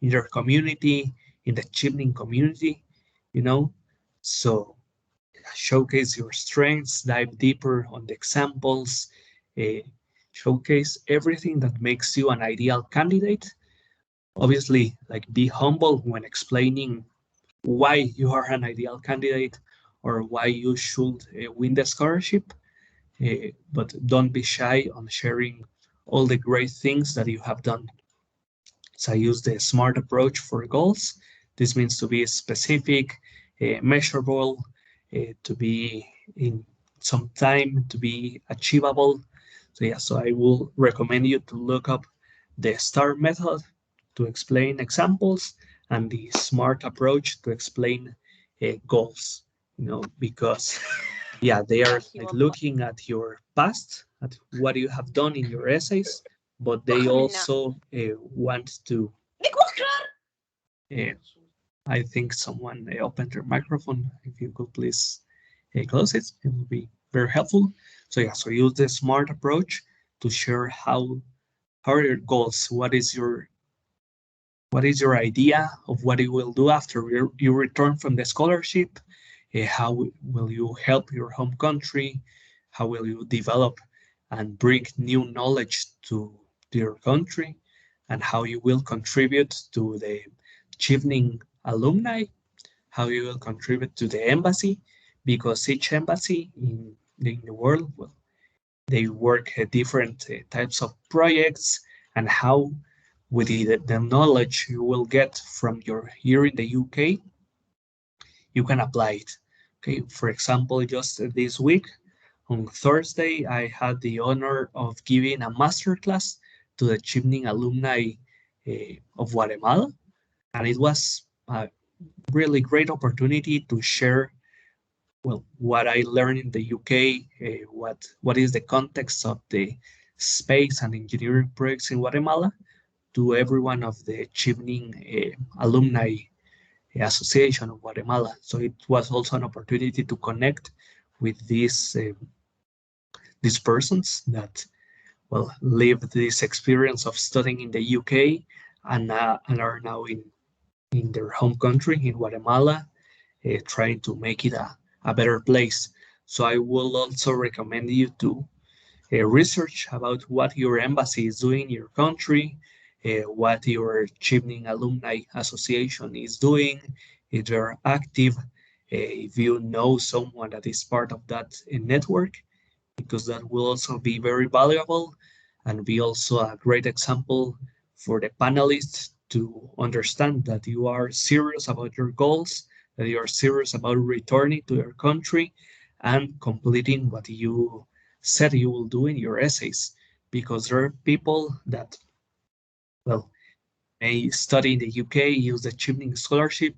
C: their community, in the Chevening community, you know. So showcase your strengths, dive deeper on the examples, showcase everything that makes you an ideal candidate. Obviously, like be humble when explaining why you are an ideal candidate or why you should win the scholarship, but don't be shy on sharing all the great things that you have done. So I use the SMART approach for goals. This means to be specific, measurable, to be in some time, to be achievable. So yeah, so I will recommend you to look up the STAR method to explain examples and the SMART approach to explain goals, you know, because yeah, they are like looking at your past, at what you have done in your essays, but they also want to. Uh, I think someone opened their microphone. If you could please close it, it would be very helpful. So yeah, so use the SMART approach to share how are your goals, what is your idea of what you will do after you return from the scholarship, how will you help your home country, how will you develop and bring new knowledge to your country, and how you will contribute to the Chevening alumni, how you will contribute to the embassy, because each embassy in the world, well, they work at different types of projects, and how with the knowledge you will get from your here in the UK, you can apply it. Okay, for example, just this week on Thursday, I had the honor of giving a masterclass to the Chevening alumni of Guatemala, and it was a really great opportunity to share, well, what I learned in the UK, what is the context of the space and engineering projects in Guatemala to every one of the Chevening alumni Association of Guatemala. So it was also an opportunity to connect with these persons that, well, lived this experience of studying in the UK and are now in their home country in Guatemala, trying to make it a better place. So I will also recommend you to research about what your embassy is doing in your country, what your Chevening Alumni Association is doing, if they're active, if you know someone that is part of that network, because that will also be very valuable and be also a great example for the panelists to understand that you are serious about your goals, that you are serious about returning to your country and completing what you said you will do in your essays. Because there are people that, well, may study in the UK, use the Chevening scholarship,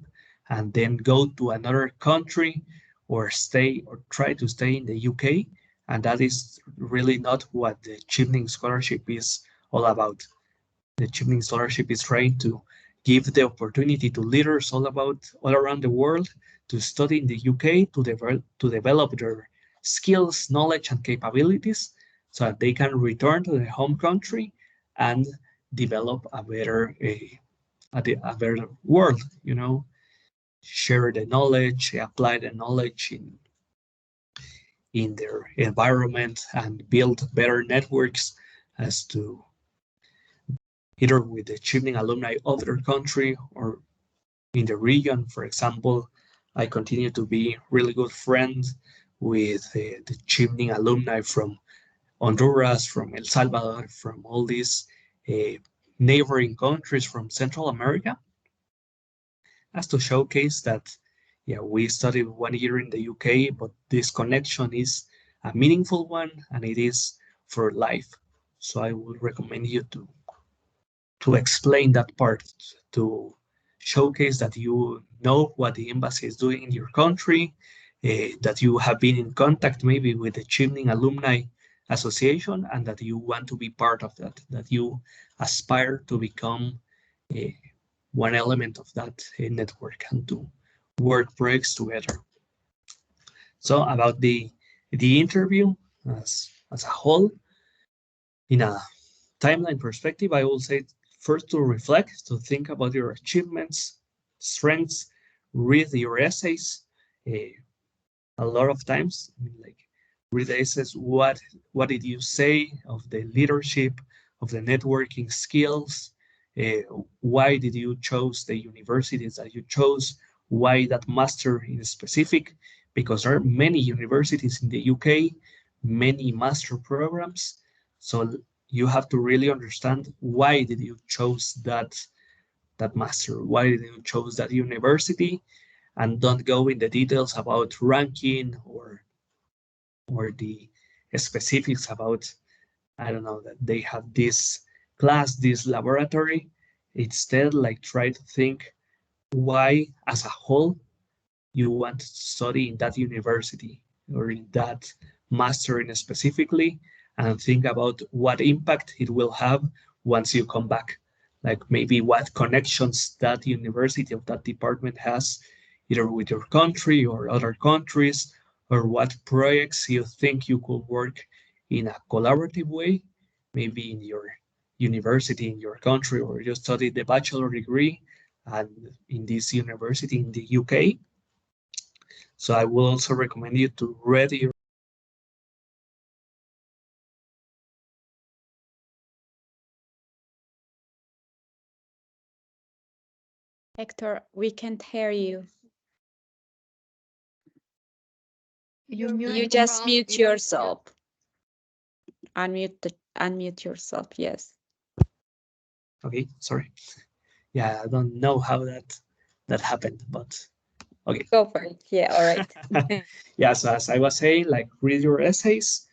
C: and then go to another country or stay or try to stay in the UK. And that is really not what the Chevening scholarship is all about. The Chevening scholarship is trying to give the opportunity to leaders all around the world to study in the UK to develop their skills, knowledge, and capabilities so that they can return to their home country and develop a better world, share the knowledge, apply the knowledge in their environment and build better networks as to either with the Chevening alumni of their country or in the region. For example, I continue to be really good friends with the Chevening alumni from Honduras, from El Salvador, from all these neighboring countries from Central America, as to showcase that, yeah, we studied 1 year in the UK, but this connection is a meaningful one and it is for life. So I would recommend you to explain that part, to showcase that you know what the embassy is doing in your country, that you have been in contact maybe with the Chevening Alumni Association, and that you want to be part of that you aspire to become one element of that network and to work projects together. So about the interview as a whole, in a timeline perspective, I will say first to reflect, to think about your achievements, strengths, read your essays. A lot of times, like read the essays, what did you say of the leadership, of the networking skills? Why did you choose the universities that you chose? Why that master in specific? Because there are many universities in the UK, many master programs. So you have to really understand why did you choose that master, why did you choose that university, and don't go in the details about ranking or the specifics about, I don't know, that they have this class, this laboratory. Instead, like try to think why as a whole you want to study in that university or in that master in specifically, and think about what impact it will have once you come back. Like maybe what connections that university of that department has, either with your country or other countries, or what projects you think you could work in a collaborative way, maybe in your university in your country, or you studied the bachelor degree and in this university in the UK. So I will also recommend you to read your
A: Hector, we can't hear you. You just mute yourself. Unmute yourself, yes.
C: Okay, sorry. Yeah, I don't know how that happened, but okay.
A: Go for it. Yeah, all right.
C: Yeah, so as I was saying, like read your essays,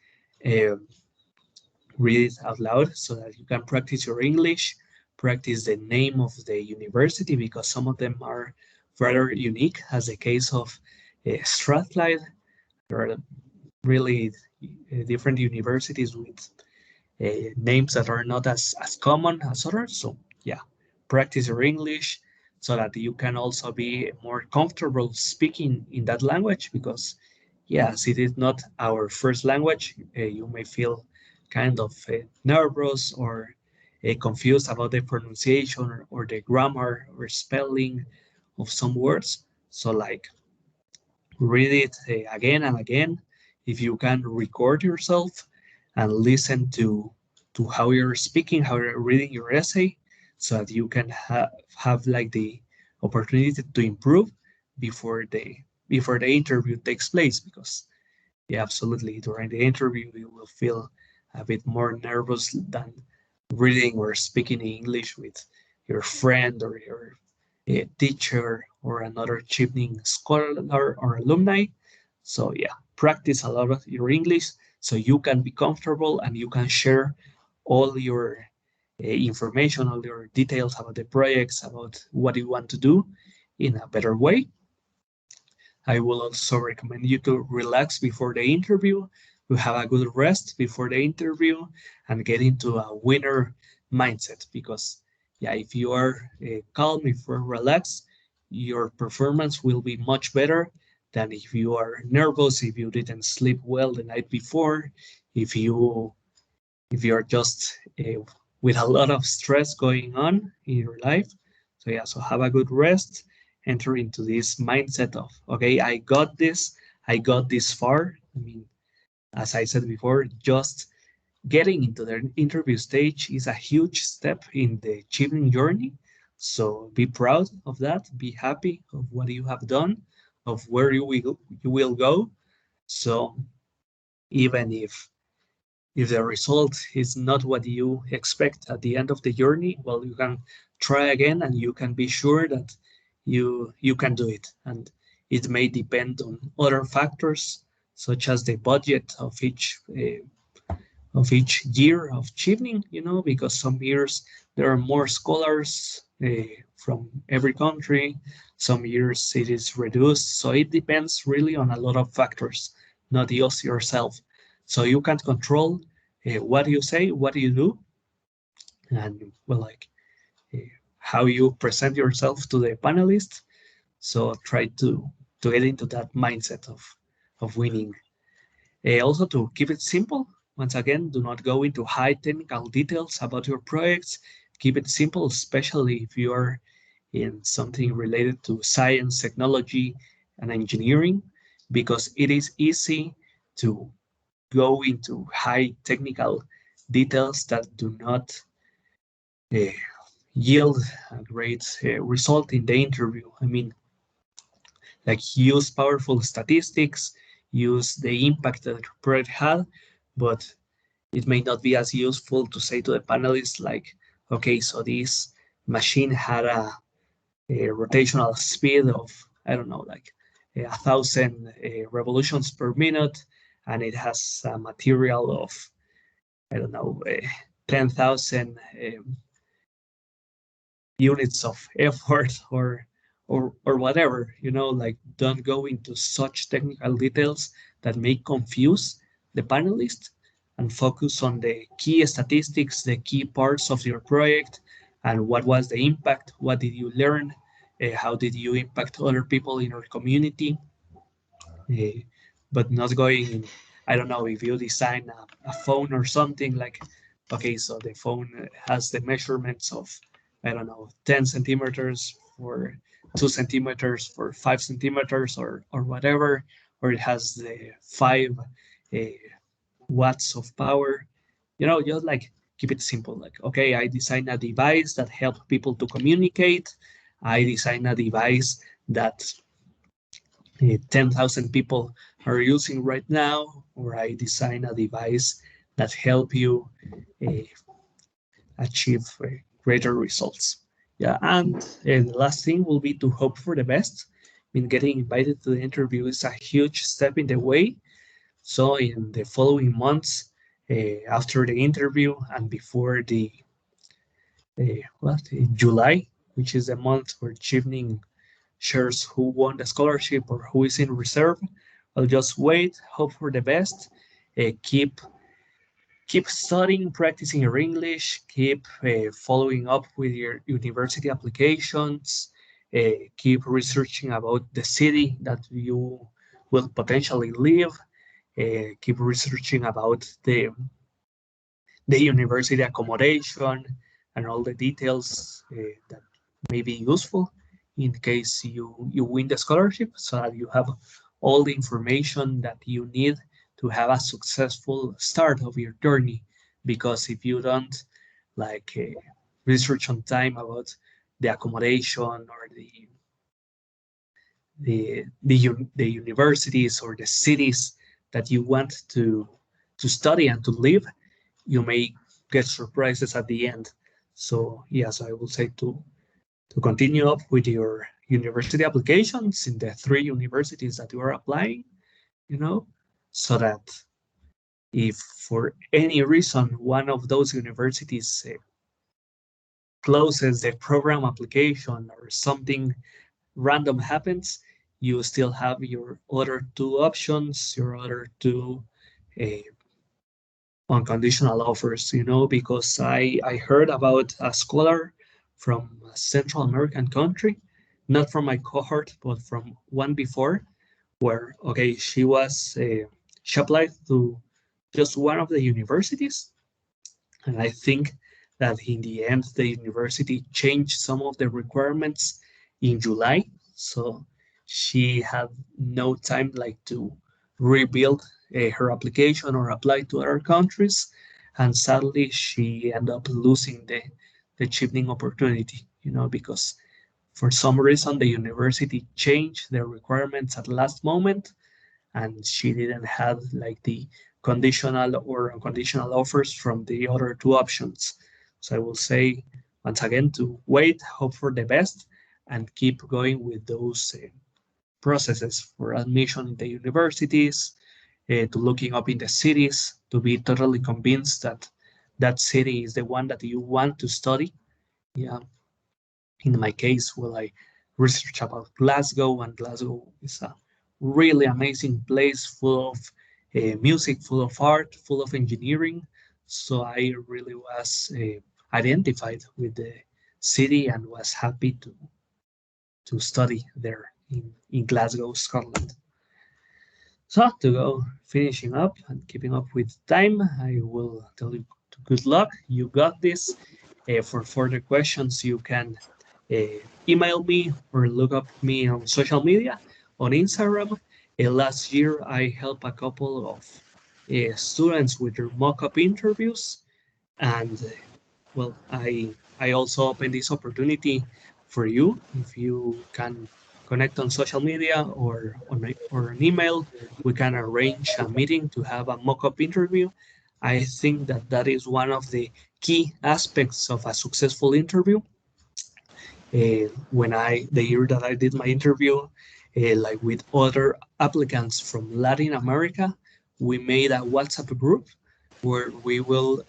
C: read it out loud so that you can practice your English, practice the name of the university, because some of them are rather unique, as the case of Strathclyde. There are really different universities with names that are not as common as others. So yeah, practice your English so that you can also be more comfortable speaking in that language, because yes, it is not our first language. You may feel kind of nervous or confused about the pronunciation or the grammar or spelling of some words. So like read it again and again. If you can, record yourself and listen to how you're speaking, how you're reading your essay, so that you can have like the opportunity to improve before the interview takes place. Because yeah, absolutely, during the interview you will feel a bit more nervous than reading or speaking in English with your friend or your teacher or another Chevening scholar or alumni. So yeah, practice a lot of your English so you can be comfortable and you can share all your information, all your details about the projects, about what you want to do in a better way. I will also recommend you to relax before the interview, to have a good rest before the interview, and get into a winner mindset, because yeah, if you are calm, if you're relaxed, your performance will be much better than if you are nervous, if you didn't sleep well the night before, if you are just with a lot of stress going on in your life. So yeah, so have a good rest, enter into this mindset of, okay, I got this, I got this far. I mean, as I said before, just getting into the interview stage is a huge step in the achieving journey. So be proud of that, be happy of what you have done, of where you will go. So even if the result is not what you expect at the end of the journey, well, you can try again and you can be sure that you can do it. And it may depend on other factors, such as the budget of each year of Chevening, because some years there are more scholars from every country, some years it is reduced. So it depends really on a lot of factors, not just yourself. So you can't control what you say, what you do, and well, like uh, how you present yourself to the panelists. So try to get into that mindset of winning. Also, to keep it simple, once again, do not go into high technical details about your projects. Keep it simple, especially if you are in something related to science, technology, and engineering, because it is easy to go into high technical details that do not uh, yield a great result in the interview. I mean, like use powerful statistics, use the impact that your project had, but it may not be as useful to say to the panelists like, okay, so this machine had a rotational speed of, I don't know, like 1,000 revolutions per minute, and it has a material of, I don't know, 10,000 units of effort or whatever, like don't go into such technical details that may confuse the panelists, and focus on the key statistics, the key parts of your project, and what was the impact, what did you learn, how did you impact other people in your community, uh, but not going in, I don't know, if you design a phone or something like, okay, so the phone has the measurements of, I don't know, 10 centimeters for 2 centimeters for 5 centimeters or whatever, or it has the 5 watts of power, just like keep it simple. Like, okay, I design a device that helps people to communicate. I design a device that 10,000 people are using right now, or I design a device that help you uh, achieve greater results. Yeah, and the last thing will be to hope for the best. I mean, getting invited to the interview is a huge step in the way. So in the following months, after the interview and before the July, which is the month where Chevening shares who won the scholarship or who is in reserve. I'll just wait, hope for the best, keep studying, practicing your English, keep following up with your university applications, keep researching about the city that you will potentially live, keep researching about the university accommodation and all the details that may be useful in case you win the scholarship, so that you have all the information that you need to have a successful start of your journey. Because if you don't like research on time about the accommodation or the universities or the cities that you want to study and to live, you may get surprises at the end. So yes, I will say to continue up with your university applications in the 3 universities that you are applying, so that if for any reason one of those universities closes the program application or something random happens, you still have your other 2 options, your other 2 uh, unconditional offers, because I heard about a scholar from a Central American country, not from my cohort, but from one before, where, okay, she applied to just one of the universities. And I think that in the end, the university changed some of the requirements in July. So she had no time like to rebuild her application or apply to other countries. And sadly, she ended up losing the Chevening opportunity, because for some reason the university changed their requirements at the last moment, and she didn't have like the conditional or unconditional offers from the other two options. So I will say once again to wait, hope for the best, and keep going with those processes for admission in the universities, to looking up in the cities, to be totally convinced that that city is the one that you want to study. Yeah. In my case, well, I research about Glasgow, and Glasgow is a really amazing place full of music, full of art, full of engineering. So I really was identified with the city and was happy to study there in Glasgow, Scotland. So to go finishing up and keeping up with time, I will tell you good luck. You got this. For further questions, you can email me or look up me on social media, on Instagram. Last year, I helped a couple of students with their mock-up interviews, and well, I also open this opportunity for you. If you can connect on social media or an email, we can arrange a meeting to have a mock-up interview. I think that that is one of the key aspects of a successful interview. The year that I did my interview, like with other applicants from Latin America, we made a WhatsApp group where we will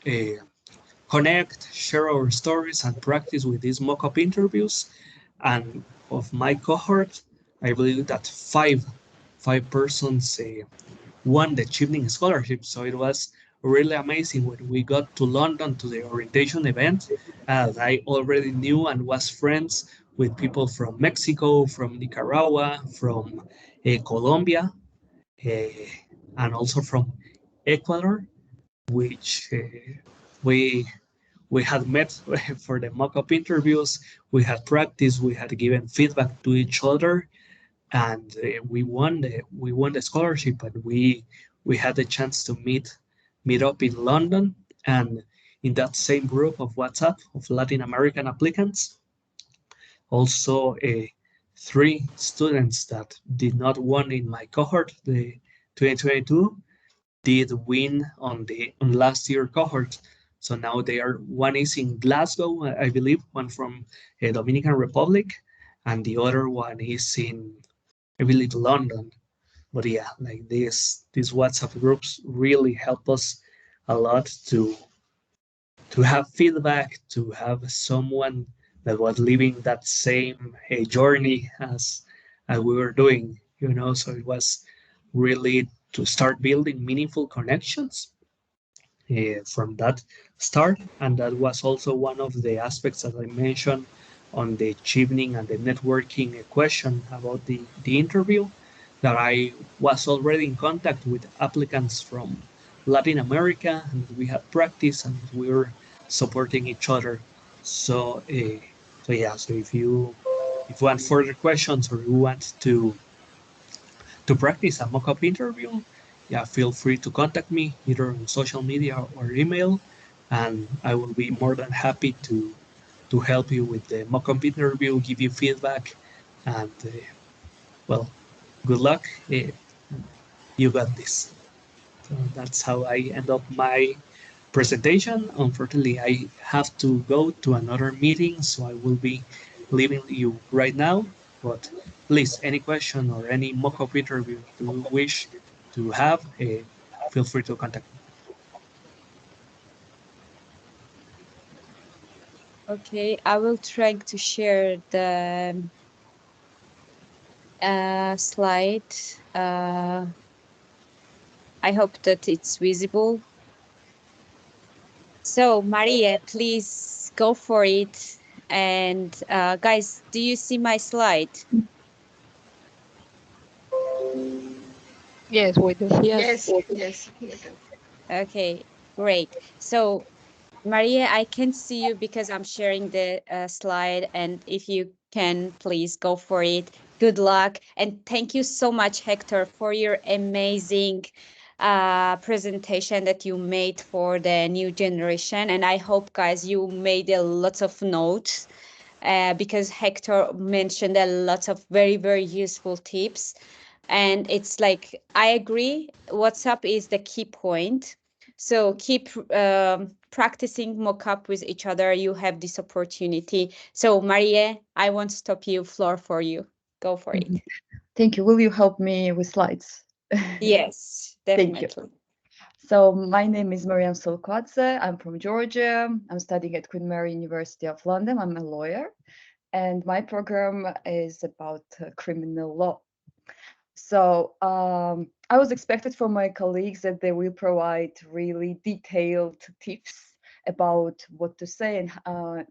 C: connect, share our stories, and practice with these mock-up interviews. And of my cohort, I believe that five persons won the Chevening scholarship. So it was really amazing when we got to London to the orientation event, as I already knew and was friends with people from Mexico, from Nicaragua, from Colombia, uh, and also from Ecuador, which we we had met for the mock-up interviews. We had practiced, we had given feedback to each other, and we won the scholarship, and we had the chance to meet up in London, and in that same group of WhatsApp of Latin American applicants, also three students that did not won in my cohort, the 2022, did win on last year cohort. So now they are, one is in Glasgow, I believe, one from Dominican Republic, and the other one is in, I believe, London. But yeah, like these WhatsApp groups really help us a lot to have feedback, to have someone that was living that same journey as we were doing, So it was really to start building meaningful connections from that start. And that was also one of the aspects that I mentioned on the Chevening and the networking question about the interview, that I was already in contact with applicants from Latin America, and we had practice and we were supporting each other. So if you want further questions or you want to practice a mock-up interview, yeah, feel free to contact me either on social media or email, and I will be more than happy to help you with the mock-up interview, give you feedback, and well, good luck. You got this. So that's how I end up my presentation. Unfortunately, I have to go to another meeting, so I will be leaving you right now. But please, any question or any mock-up interview you wish to have, feel free to contact me.
A: Okay, I will try to share the slide. I hope that it's visible. So, Maria, please go for it And guys, do you see my slide?
E: Yes, we do.
D: Yes, yes.
A: Okay, great. So Maria, I can see you because I'm sharing the slide, and if you can, please go for it. Good luck, and thank you so much, Hector, for your amazing presentation that you made for the new generation. And I hope, guys, you made a lot of notes because Hector mentioned a lot of very, very useful tips. And it's like, I agree, WhatsApp is the key point. So keep practicing mock-up with each other. You have this opportunity. So Maria, I won't stop you. Floor for you. Go for it.
D: Thank you. Will you help me with slides?
A: Yes,
D: Thank you.
A: definitely.
D: So my name is Mariam Solkwadze. I'm from Georgia. I'm studying at Queen Mary University of London. I'm a lawyer, and my program is about criminal law. So I was expected from my colleagues that they will provide really detailed tips about what to say and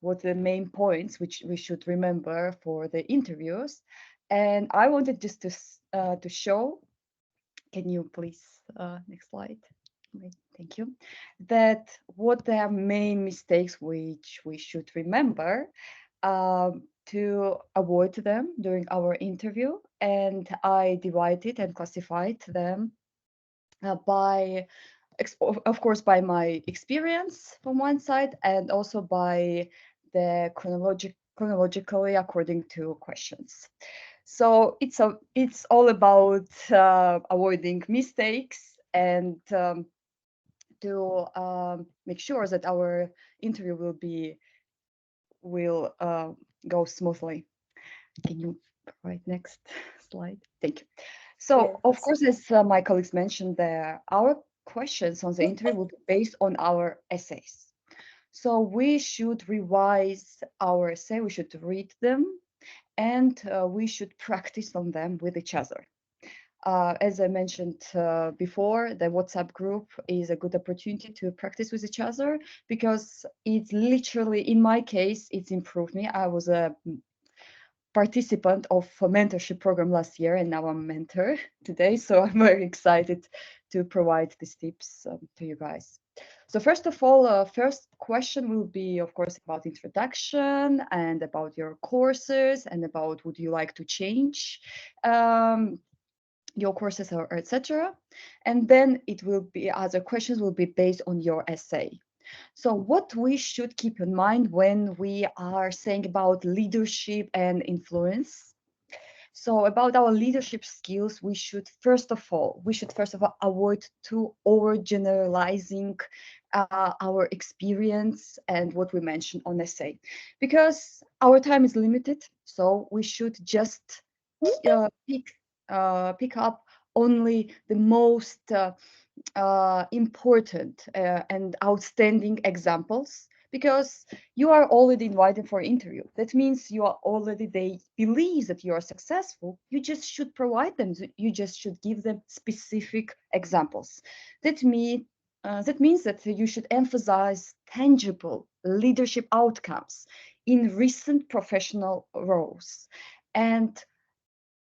D: what the main points which we should remember for the interviews. And I wanted just to show. Can you please next slide? Wait, thank you. That what the main mistakes which we should remember to avoid them during our interview, and I divided and classified them by, of course, by my experience from one side, and also by the chronologically according to questions. So it's all about avoiding mistakes and to make sure that our interview will go smoothly. Can you provide next slide? Thank you. So of course, as my colleagues mentioned, our questions on the interview will be based on our essays. So we should revise our essay. We should read them, and we should practice on them with each other. As I mentioned before, the WhatsApp group is a good opportunity to practice with each other because it's literally, in my case, it's improved me. I was a participant of a mentorship program last year, and now I'm a mentor today. So I'm very excited to provide these tips to you guys. So first of all, first question will be, of course, about introduction and about your courses and about would you like to change your courses or etc. And then it will be other questions will be based on your essay. So what we should keep in mind when we are saying about leadership and influence. So about our leadership skills, we should first of all avoid to overgeneralizing our experience and what we mentioned on essay, because our time is limited. So we should just pick up only the most important and outstanding examples, because you are already invited for interview. That means you are already, they believe that you are successful. You just should provide them. You just should give them specific examples. That means that you should emphasize tangible leadership outcomes in recent professional roles, and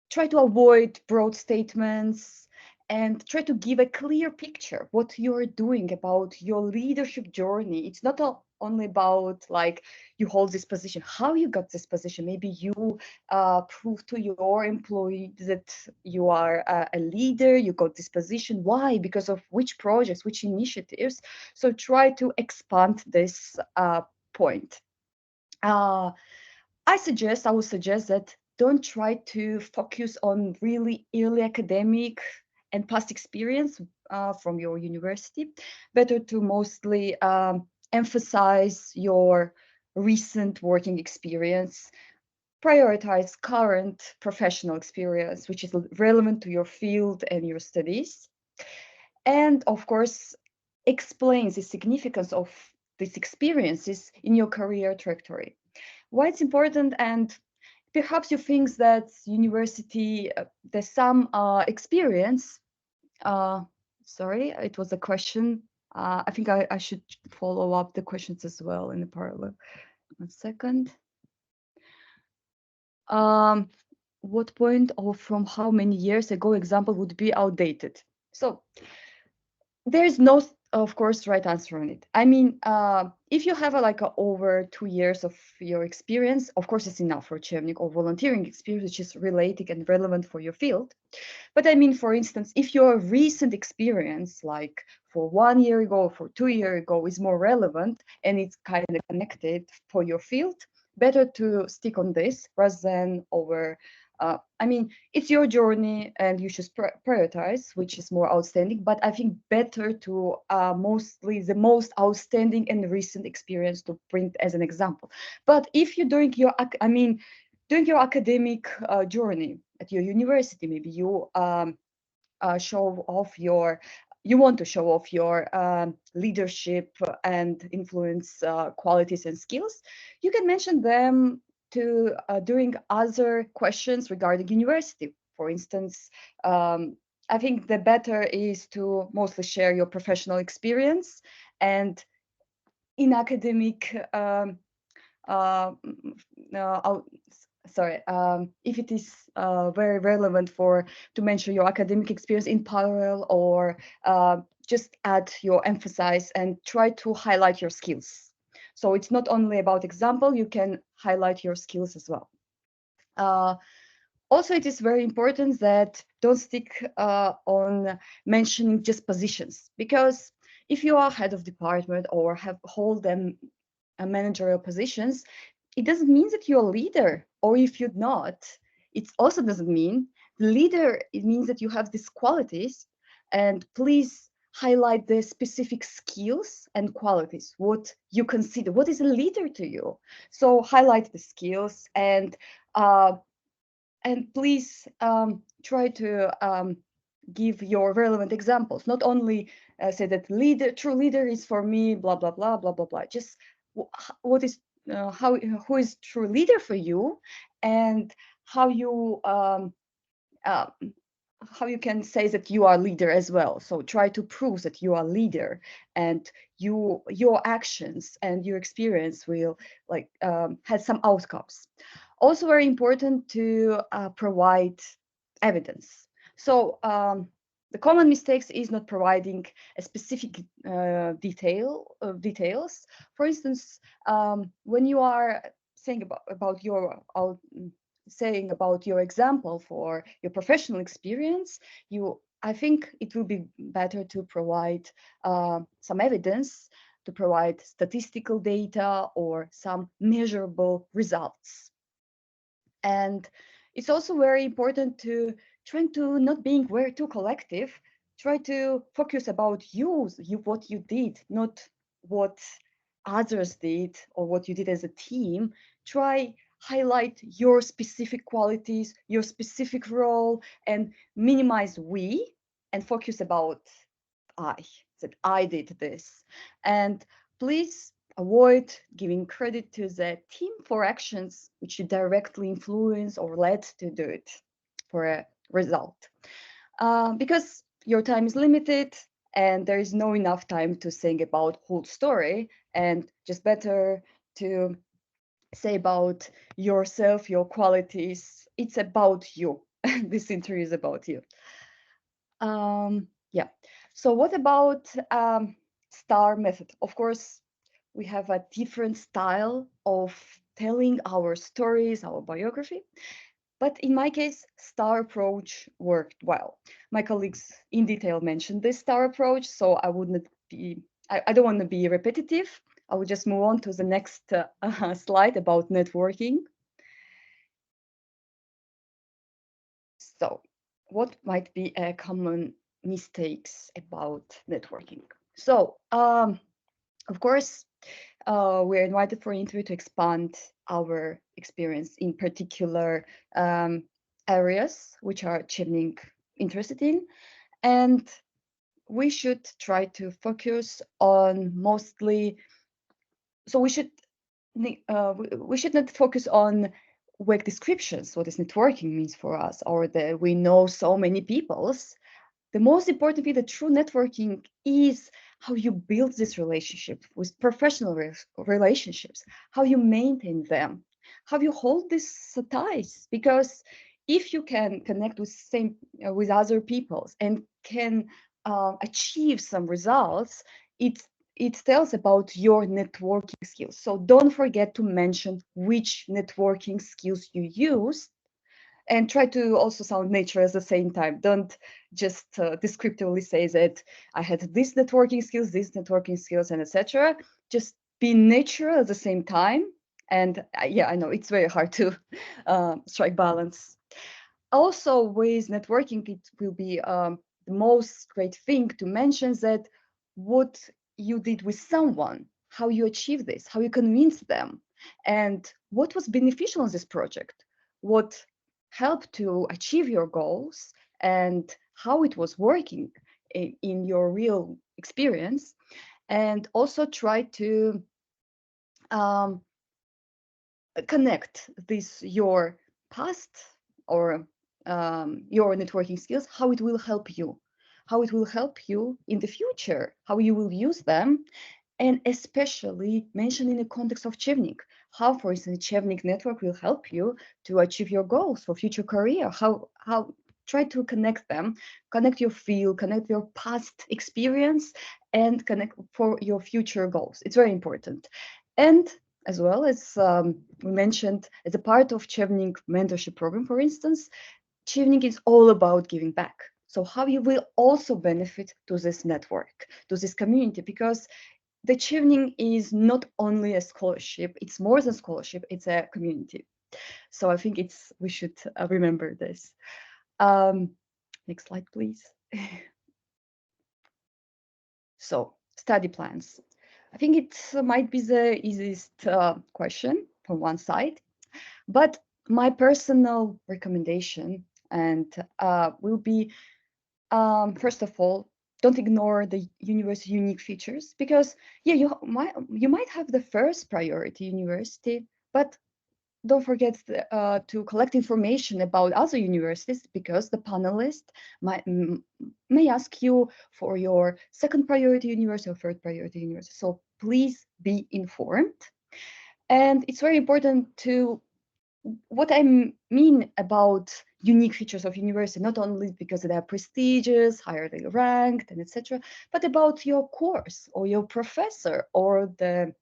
D: try to avoid broad statements and try to give a clear picture what you're doing about your leadership journey. It's not only about like you hold this position, how you got this position. Maybe you prove to your employee that you are a leader, you got this position. Why? Because of which projects, which initiatives. So try to expand this point. I would suggest that don't try to focus on really early academic and past experience from your university. Better to mostly emphasize your recent working experience. Prioritize current professional experience, which is relevant to your field and your studies. And of course, explain the significance of these experiences in your career trajectory. Why it's important, and perhaps you think that university, there's some experience. Sorry, it was a question. I think I should follow up the questions as well in the parallel. 1 second. What point or from how many years ago example would be outdated? So there's no, of course, right answer on it. I mean, if you have like over 2 years of your experience, of course, it's enough for Chevening or volunteering experience, which is related and relevant for your field. But I mean, for instance, if your recent experience, like for 1 year ago, for 2 years ago, is more relevant and it's kind of connected for your field, better to stick on this rather than over. I mean, it's your journey and you should prioritize which is more outstanding, but I think better to mostly the most outstanding and recent experience to bring as an example. But if you're doing your, during your academic journey at your university, maybe you show off your, you want to show off your leadership and influence qualities and skills, you can mention them to during other questions regarding university. For instance, I think the better is to mostly share your professional experience, and in academic if it is very relevant for to mention your academic experience in parallel, or just add your emphasis and try to highlight your skills. So it's not only about example, you can highlight your skills as well. Also, it is very important that don't stick on mentioning just positions, because if you are head of department or hold them managerial positions, it doesn't mean that you're a leader. Or if you're not, it also doesn't mean leader. It means that you have these qualities, and please highlight the specific skills and qualities, what you consider, what is a leader to you. So highlight the skills, and please try to give your relevant examples. Not only say that true leader is for me, blah, blah, blah, blah, blah, blah. Just what is, who is true leader for you, and how you can say that you are leader as well. So try to prove that you are leader, and your actions and your experience will like have some outcomes. Also very important to provide evidence. So the common mistakes is not providing a specific details. For instance, when you are saying about your saying about your example for your professional experience, I think it will be better to provide some evidence, to provide statistical data or some measurable results. And it's also very important to try to not being very too collective. Try to focus about what you did, not what others did or what you did as a team. Try highlight your specific qualities, your specific role, and minimize we, and focus about that I did this. And please avoid giving credit to the team for actions which you directly influence or led to do it for a result. Because your time is limited and there is no enough time to think about whole story, and just better to say about yourself, your qualities. It's about you. This interview is about you. Yeah. So what about STAR method? Of course, we have a different style of telling our stories, our biography. But in my case, STAR approach worked well. My colleagues in detail mentioned this STAR approach, so I wouldn't be, I don't want to be repetitive. I will just move on to the next slide about networking. So what might be a common mistakes about networking? So of course, we're invited for an interview to expand our experience in particular areas which are Chevening interested in, and we should try to focus on mostly. So we should not focus on work descriptions, what is networking means for us, or that we know so many peoples. the most important thing, the true networking, is how you build this relationship with professional relationships, how you maintain them, how you hold these ties. Because if you can connect with other people and can achieve some results, it tells about your networking skills. So don't forget to mention which networking skills you use, and try to also sound natural at the same time. Don't just descriptively say that I had these networking skills, and etc. Just be natural at the same time. And yeah, I know it's very hard to strike balance. Also, with networking, it will be the most great thing to mention that what you did with someone, how you achieved this, how you convinced them, and what was beneficial in this project, what helped to achieve your goals, and how it was working in your real experience. And also try to connect this your past or your networking skills, how it will help you in the future, how you will use them, and especially mention in the context of Chevening, how, for instance, Chevening network will help you to achieve your goals for future career, how try to connect them, connect your field, connect your past experience, and connect for your future goals. It's very important. And as well as we mentioned, as a part of Chevening mentorship program, for instance, Chevening is all about giving back. So how you will also benefit to this network, to this community, because the Chevening is not only a scholarship, it's more than scholarship, it's a community. So I think we should remember this. Next slide, please. So study plans. I think it might be the easiest question from one side, but my personal recommendation and will be, first of all, don't ignore the university unique features, because yeah, you might have the first priority university, but don't forget to collect information about other universities, because the panelist may ask you for your second priority university or third priority university. So please be informed. And it's very important to what I mean about unique features of university, not only because they are prestigious, higher ranked, and etc., but about your course or your professor or the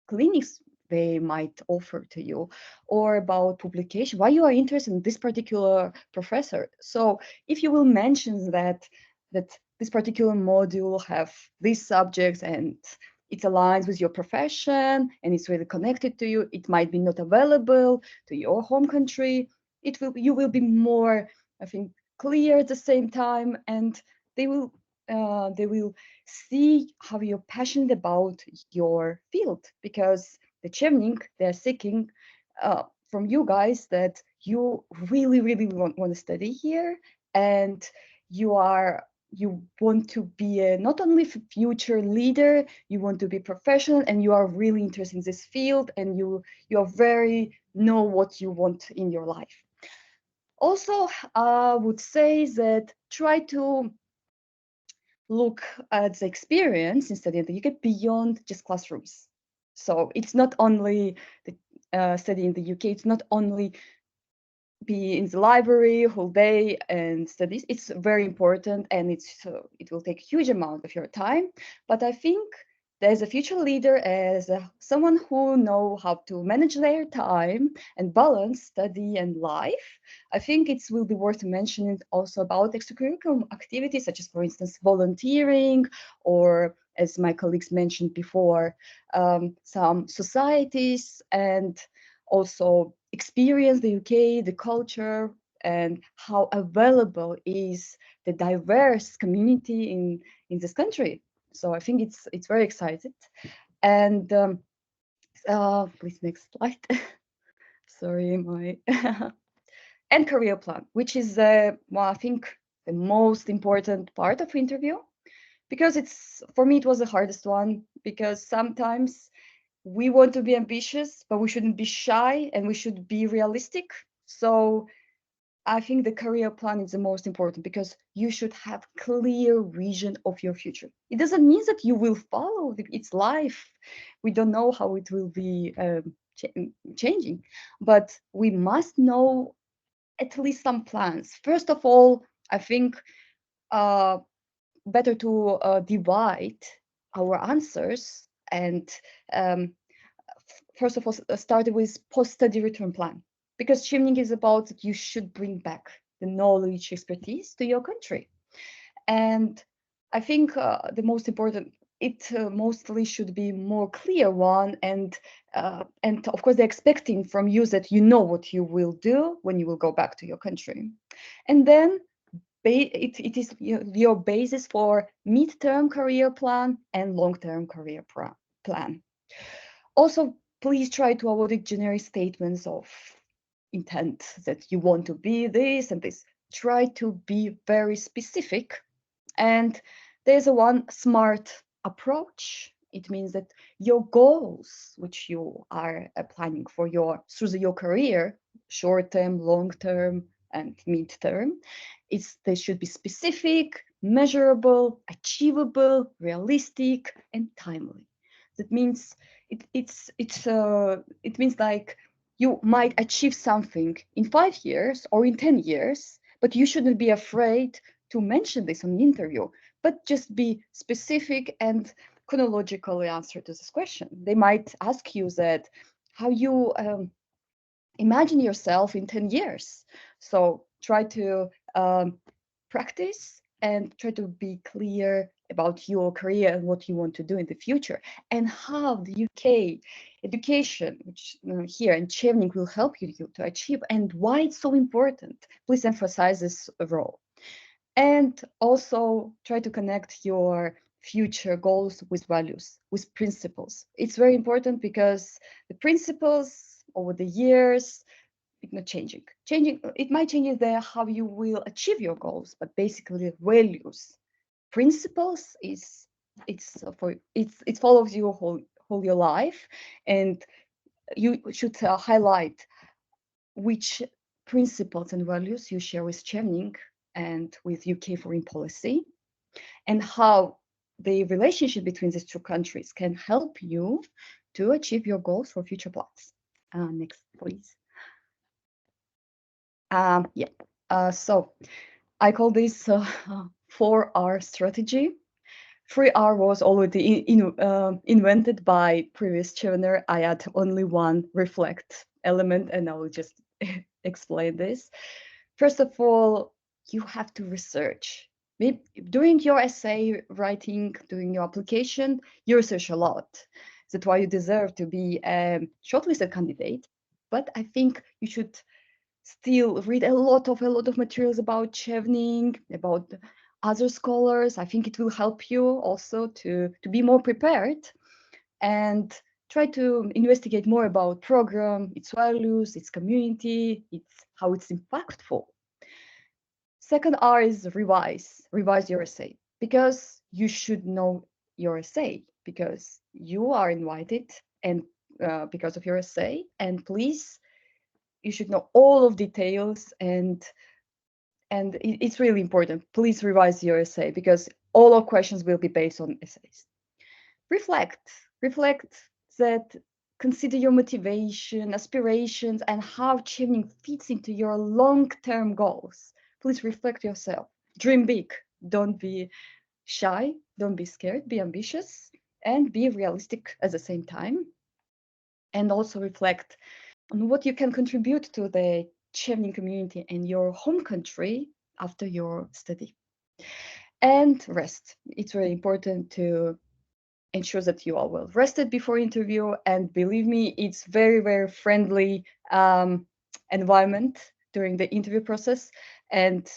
D: clinics they might offer to you, or about publication, why you are interested in this particular professor. So if you will mention that this particular module have these subjects and it aligns with your profession and it's really connected to you, it might be not available to your home country, you will be more, I think, clear at the same time, and they will see how you're passionate about your field, because the Chevening, they're seeking from you guys that you really, really want to study here, and you want to be not only a future leader, you want to be professional, and you are really interested in this field, and you are very know what you want in your life. Also, I would say that try to look at the experience in studying the UK beyond just classrooms. So it's not only the study in the UK, it's not only be in the library whole day and studies. It's very important, and it will take a huge amount of your time. But I think as a future leader, as someone who know how to manage their time and balance study and life, I think it will be worth mentioning also about extracurricular activities, such as, for instance, volunteering, or as my colleagues mentioned before, some societies, and also experience the UK, the culture, and how available is the diverse community in this country. So I think it's very exciting. And please, next slide. Sorry, my and career plan, which is well, I think the most important part of interview, because for me it was the hardest one, because sometimes we want to be ambitious, but we shouldn't be shy, and we should be realistic. So I think the career plan is the most important because you should have clear vision of your future. It doesn't mean that you will follow its life. We don't know how it will be changing, but we must know at least some plans. First of all, I think better to divide our answers and first of all start with post-study return plan, because Chevening is about that you should bring back the knowledge, expertise to your country. And I think the most important, it mostly should be more clear one, and of course they're expecting from you that you know what you will do when you will go back to your country. And then it is your basis for mid-term career plan and long-term career plan. Also, please try to avoid generic statements of intent that you want to be this and this. Try to be very specific. And there's a one smart approach. It means that your goals, which you are planning for through your career, short term, long term, and mid term, they should be specific, measurable, achievable, realistic, and timely. That means it means like you might achieve something in 5 years or in 10 years, but you shouldn't be afraid to mention this on the interview, but just be specific and chronologically answer to this question. They might ask you that how you imagine yourself in 10 years. So try to practice and try to be clear about your career and what you want to do in the future, and how the UK education, which here in Chevening, will help you to achieve, and why it's so important. Please emphasize this role. And also try to connect your future goals with values, with principles. It's very important because the principles over the years, it's not changing. It might change there how you will achieve your goals, but basically values, principles it follows you whole your life, and you should highlight which principles and values you share with Chevening and with UK foreign policy, and how the relationship between these two countries can help you to achieve your goals for future plans. Next, please. So I call this 4R strategy. 3R was already invented by previous Chevener. I had only one reflect element, and I will just explain this. First of all, you have to research. Maybe during your essay writing, doing your application, you research a lot. That's why you deserve to be a shortlisted candidate. But I think you should still read a lot of materials about Chevening, about other scholars. I think it will help you also to be more prepared, and try to investigate more about program, its values, its community, how it's impactful. Second R is revise your essay, because you should know your essay, because you are invited, and because of your essay, and please, you should know all of details, and it's really important. Please revise your essay, because all our questions will be based on essays. Reflect that, consider your motivation, aspirations, and how Chevening fits into your long-term goals. Please reflect yourself. Dream big. Don't be shy. Don't be scared. Be ambitious and be realistic at the same time. And also reflect on what you can contribute to the Chevening community in your home country after your study. And rest. It's very important to ensure that you are well rested before interview, and believe me, it's very, very friendly environment during the interview process. And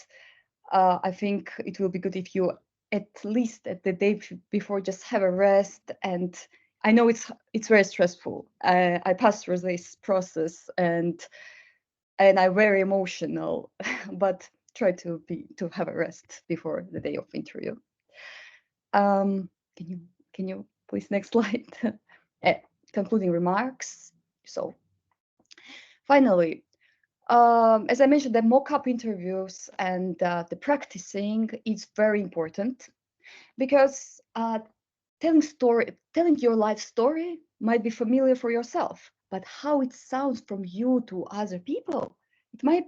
D: I think it will be good if you at least at the day before just have a rest. And I know it's very stressful. I passed through this process, and I'm very emotional, but try to have a rest before the day of interview. Can you please next slide? Concluding remarks. So finally, as I mentioned, the mock-up interviews and the practicing is very important, because telling your life story might be familiar for yourself, but how it sounds from you to other people, it might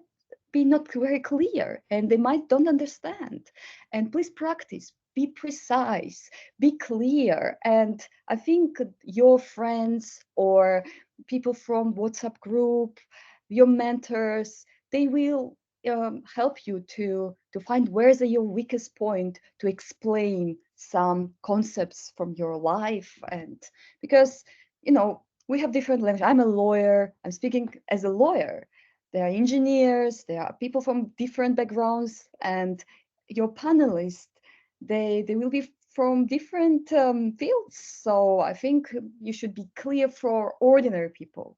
D: be not very clear, and they might don't understand. And please practice, be precise, be clear. And I think your friends or people from WhatsApp group, your mentors, they will help you to find where's your weakest point, to explain some concepts from your life. And because we have different language. I'm a lawyer, I'm speaking as a lawyer. There are engineers, there are people from different backgrounds, and your panelists, they will be from different fields. So I think you should be clear for ordinary people,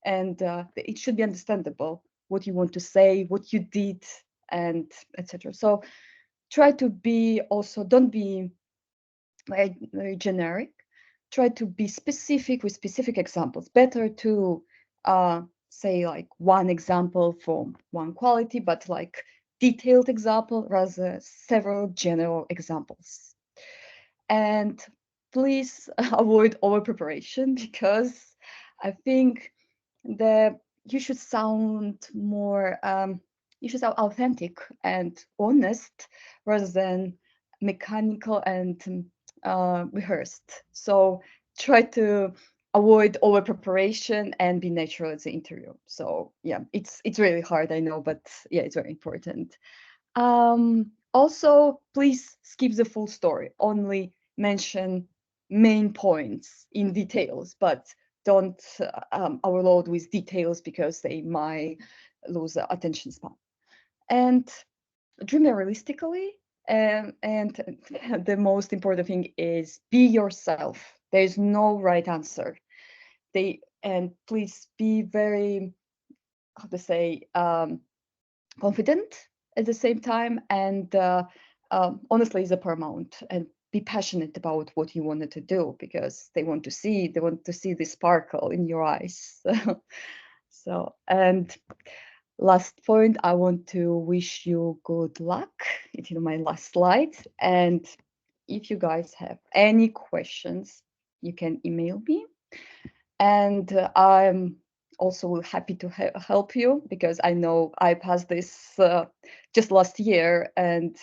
D: and it should be understandable what you want to say, what you did, and etc. So try to be also, don't be very generic. Try to be specific with specific examples. Better to say like one example from one quality, but like detailed example rather than several general examples. And please avoid over preparation, because I think you should sound more, you should sound authentic and honest rather than mechanical and rehearsed. So try to avoid over preparation and be natural at the interview. So yeah, it's really hard, I know, but yeah, it's very important. Also, please skip the full story. Only mention main points in details, but don't overload with details, because they might lose attention span. And dream realistically. And the most important thing is be yourself. There's no right answer. And please be very, how to say, confident at the same time, and honestly is a paramount. And be passionate about what you wanted to do, because they want to see the sparkle in your eyes. So, and last point, I want to wish you good luck. It's my last slide. And if you guys have any questions, you can email me. And I'm also happy to help you, because I know I passed this just last year, and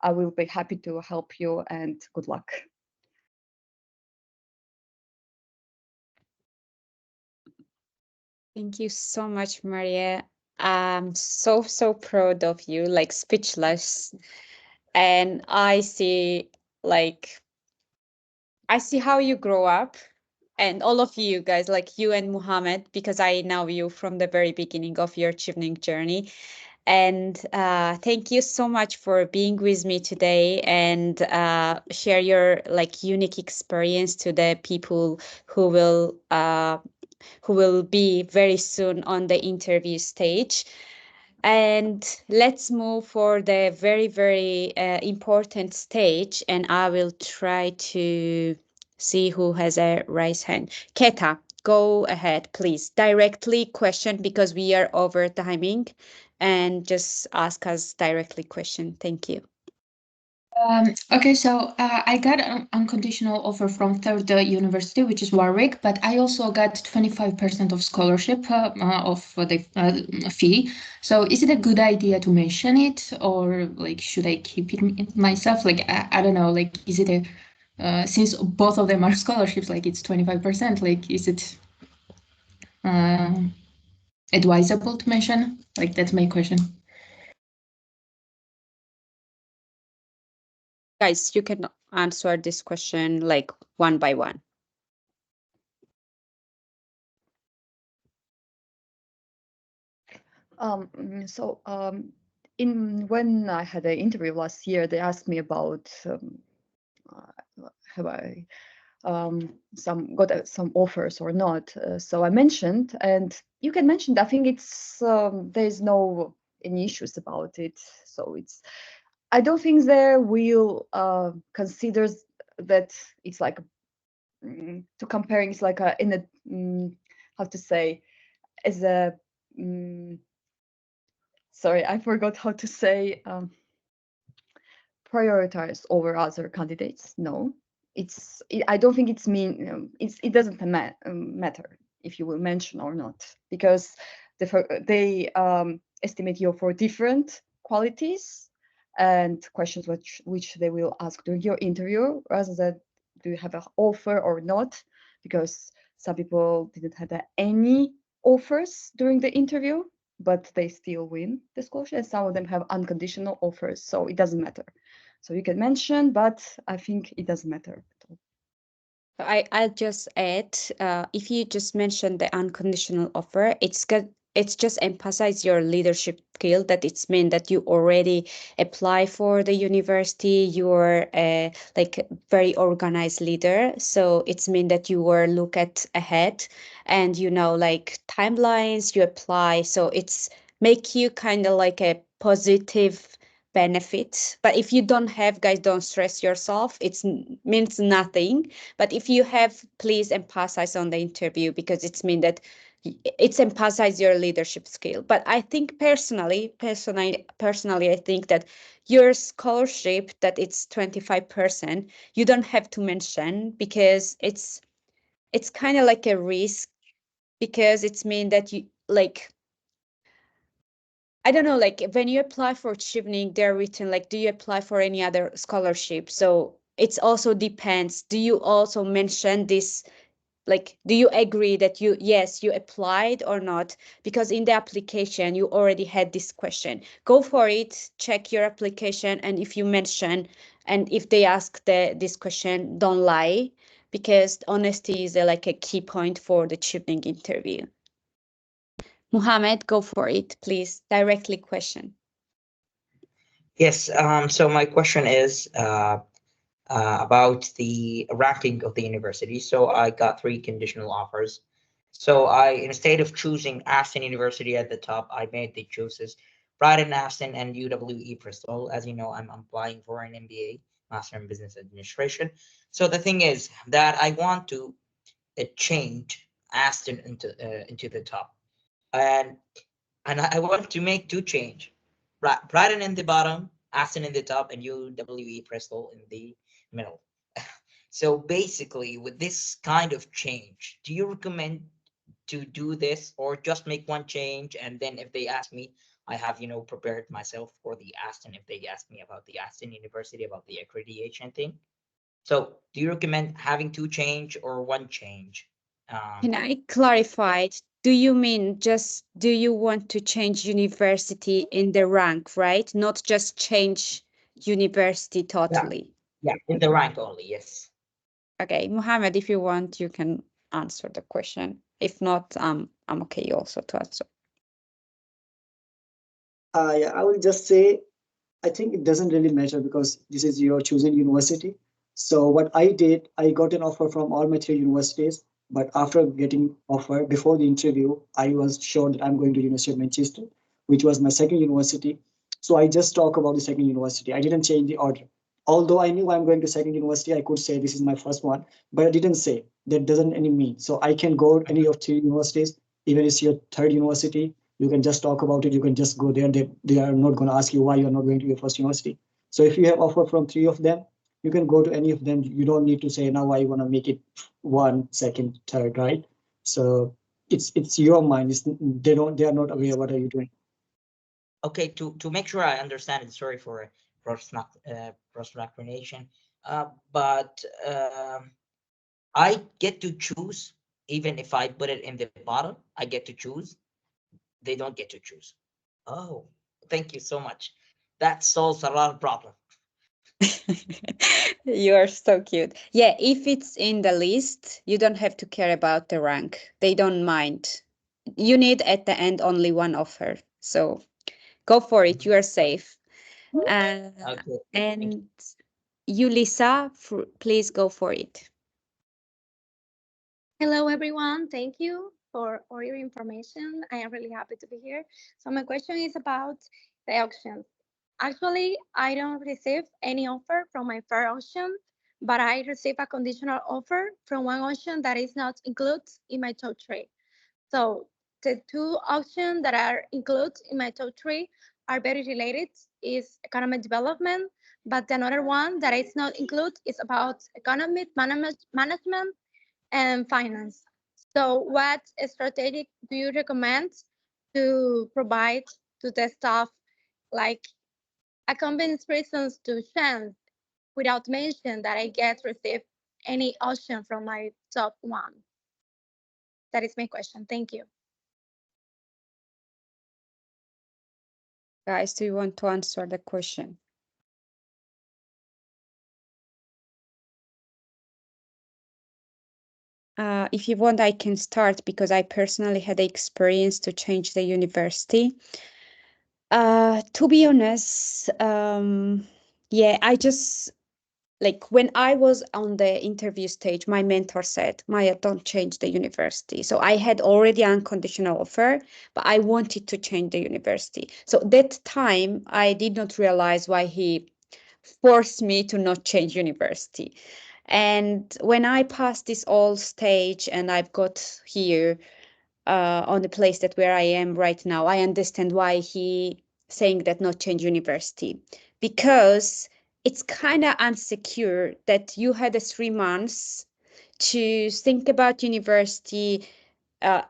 D: I will be happy to help you, and good luck.
A: Thank you so much, Maria. I'm so proud of you, like speechless. And I see how you grow up, and all of you guys, like you and Muhammad, because I know you from the very beginning of your Chevening journey. And thank you so much for being with me today, and share your like unique experience to the people who will be very soon on the interview stage. And let's move for the very, very important stage. And I will try to see who has a raised hand. Keta, go ahead, please. Directly question, because we are over timing, and just ask us directly question. Thank you.
E: Okay, so I got an unconditional offer from Third University, which is Warwick, but I also got 25% of scholarship of the fee. So is it a good idea to mention it, or like should I keep it myself? Like I don't know, like is it since both of them are scholarships, like it's 25%, like is it advisable to mention? Like that's my question.
A: Guys, you can answer this question like one by one.
D: When I had an interview last year, they asked me about have I got some offers or not. So I mentioned, and you can mention. I think it's there's no any issues about it. So I don't think there will considers that it's like to comparing. It's like how to say, as a sorry, I forgot how to say prioritize over other candidates. No, I don't think it's mean. It doesn't matter if you will mention or not, because they estimate you for different qualities and questions which they will ask during your interview, rather than do you have an offer or not, because some people didn't have any offers during the interview, but they still win the scholarship, and some of them have unconditional offers, so it doesn't matter. So you can mention, but I think it doesn't matter at all.
A: I'll just add, if you just mention the unconditional offer, it's just emphasize your leadership skill, that it's mean that you already apply for the university, you're like very organized leader. So it's mean that you were look at ahead and you know like timelines, you apply. So it's make you kind of like a positive benefit. But if you don't have, guys, don't stress yourself. It means nothing. But if you have, please emphasize on the interview, because it's mean that it's emphasize your leadership skill. But I think personally, I think that your scholarship, that it's 25%, you don't have to mention, because it's kind of like a risk, because it's mean that you like, I don't know, like when you apply for Chevening, they're written like, do you apply for any other scholarship? So it's also depends. Do you also mention this? Like, do you agree that yes, you applied or not? Because in the application, you already had this question. Go for it, check your application. And if you mention, and if they ask this question, don't lie, because honesty is like a key point for the Chevening interview. Muhammad, go for it, please. Directly question.
F: Yes. So my question is about the ranking of the university. So I got 3 conditional offers. So instead of choosing Aston University at the top, I made the choices Brighton, Aston, and UWE Bristol. As you know, I'm applying for an MBA, Master in Business Administration. So the thing is that I want to change Aston into the top, and I want to make 2 change. Brighton in the bottom, Aston in the top, and UWE Bristol in the middle. So basically, with this kind of change, do you recommend to do this, or just make 1 change, and then if they ask me, I have prepared myself for the Aston, if they ask me about the Aston University, about the accreditation thing? So do you recommend having 2 change or 1 change?
A: Can I clarify? Do you mean just, do you want to change university in the rank, right? Not just change university totally.
F: Yeah, in the rank only, yes.
A: Okay, Muhammad, if you want, you can answer the question. If not, I'm okay also to answer.
B: Yeah, I will just say, I think it doesn't really matter because this is your chosen university. So what I did, I got an offer from all my 3 universities, but after getting offer before the interview, I was sure that I'm going to University of Manchester, which was my second university. So I just talk about the second university. I didn't change the order. Although I knew I'm going to second university, I could say this is my first one, but I didn't say. That doesn't any mean. So I can go any of 3 universities, even if it's your third university. You can just talk about it. You can just go there. They are not going to ask you why you're not going to your first university. So if you have offer from 3 of them, you can go to any of them. You don't need to say now I want to make it 1, 2nd, 3rd, right? So it's your mind. They are not aware what are you doing.
F: Okay, to make sure I understand it, sorry for procrastination, but I get to choose even if I put it in the bottom. I get to choose. They don't get to choose. Oh, thank you so much. That solves a lot of problem.
A: You are so cute. Yeah, if it's in the list, you don't have to care about the rank. They don't mind. You need at the end only 1 offer. So go for it. You are safe.
F: Okay.
A: And you, Lisa, please go for it.
G: Hello, everyone. Thank you for all your information. I am really happy to be here. So my question is about the auctions. Actually, I don't receive any offer from my first auction, but I receive a conditional offer from one auction that is not included in my top 3. So the two options that are included in my top three are very related. Is economic development, but the another one that is not included is about economic management and finance. So, what strategy do you recommend to provide to the staff, like a convince reasons to chance without mention that I get received any option from my top one? That is my question. Thank you.
A: Guys, do you want to answer the question? If you want, I can start because I personally had the experience to change the university. To be honest, yeah, I just like when I was on the interview stage, my mentor said, Maya, don't change the university. So I had already unconditional offer, but I wanted to change the university. So that time I did not realize why he forced me to not change university. And when I passed this all stage and I've got here on the place that where I am right now, I understand why he saying that not change university, because it's kind of unsecure that you had a 3 months to think about university,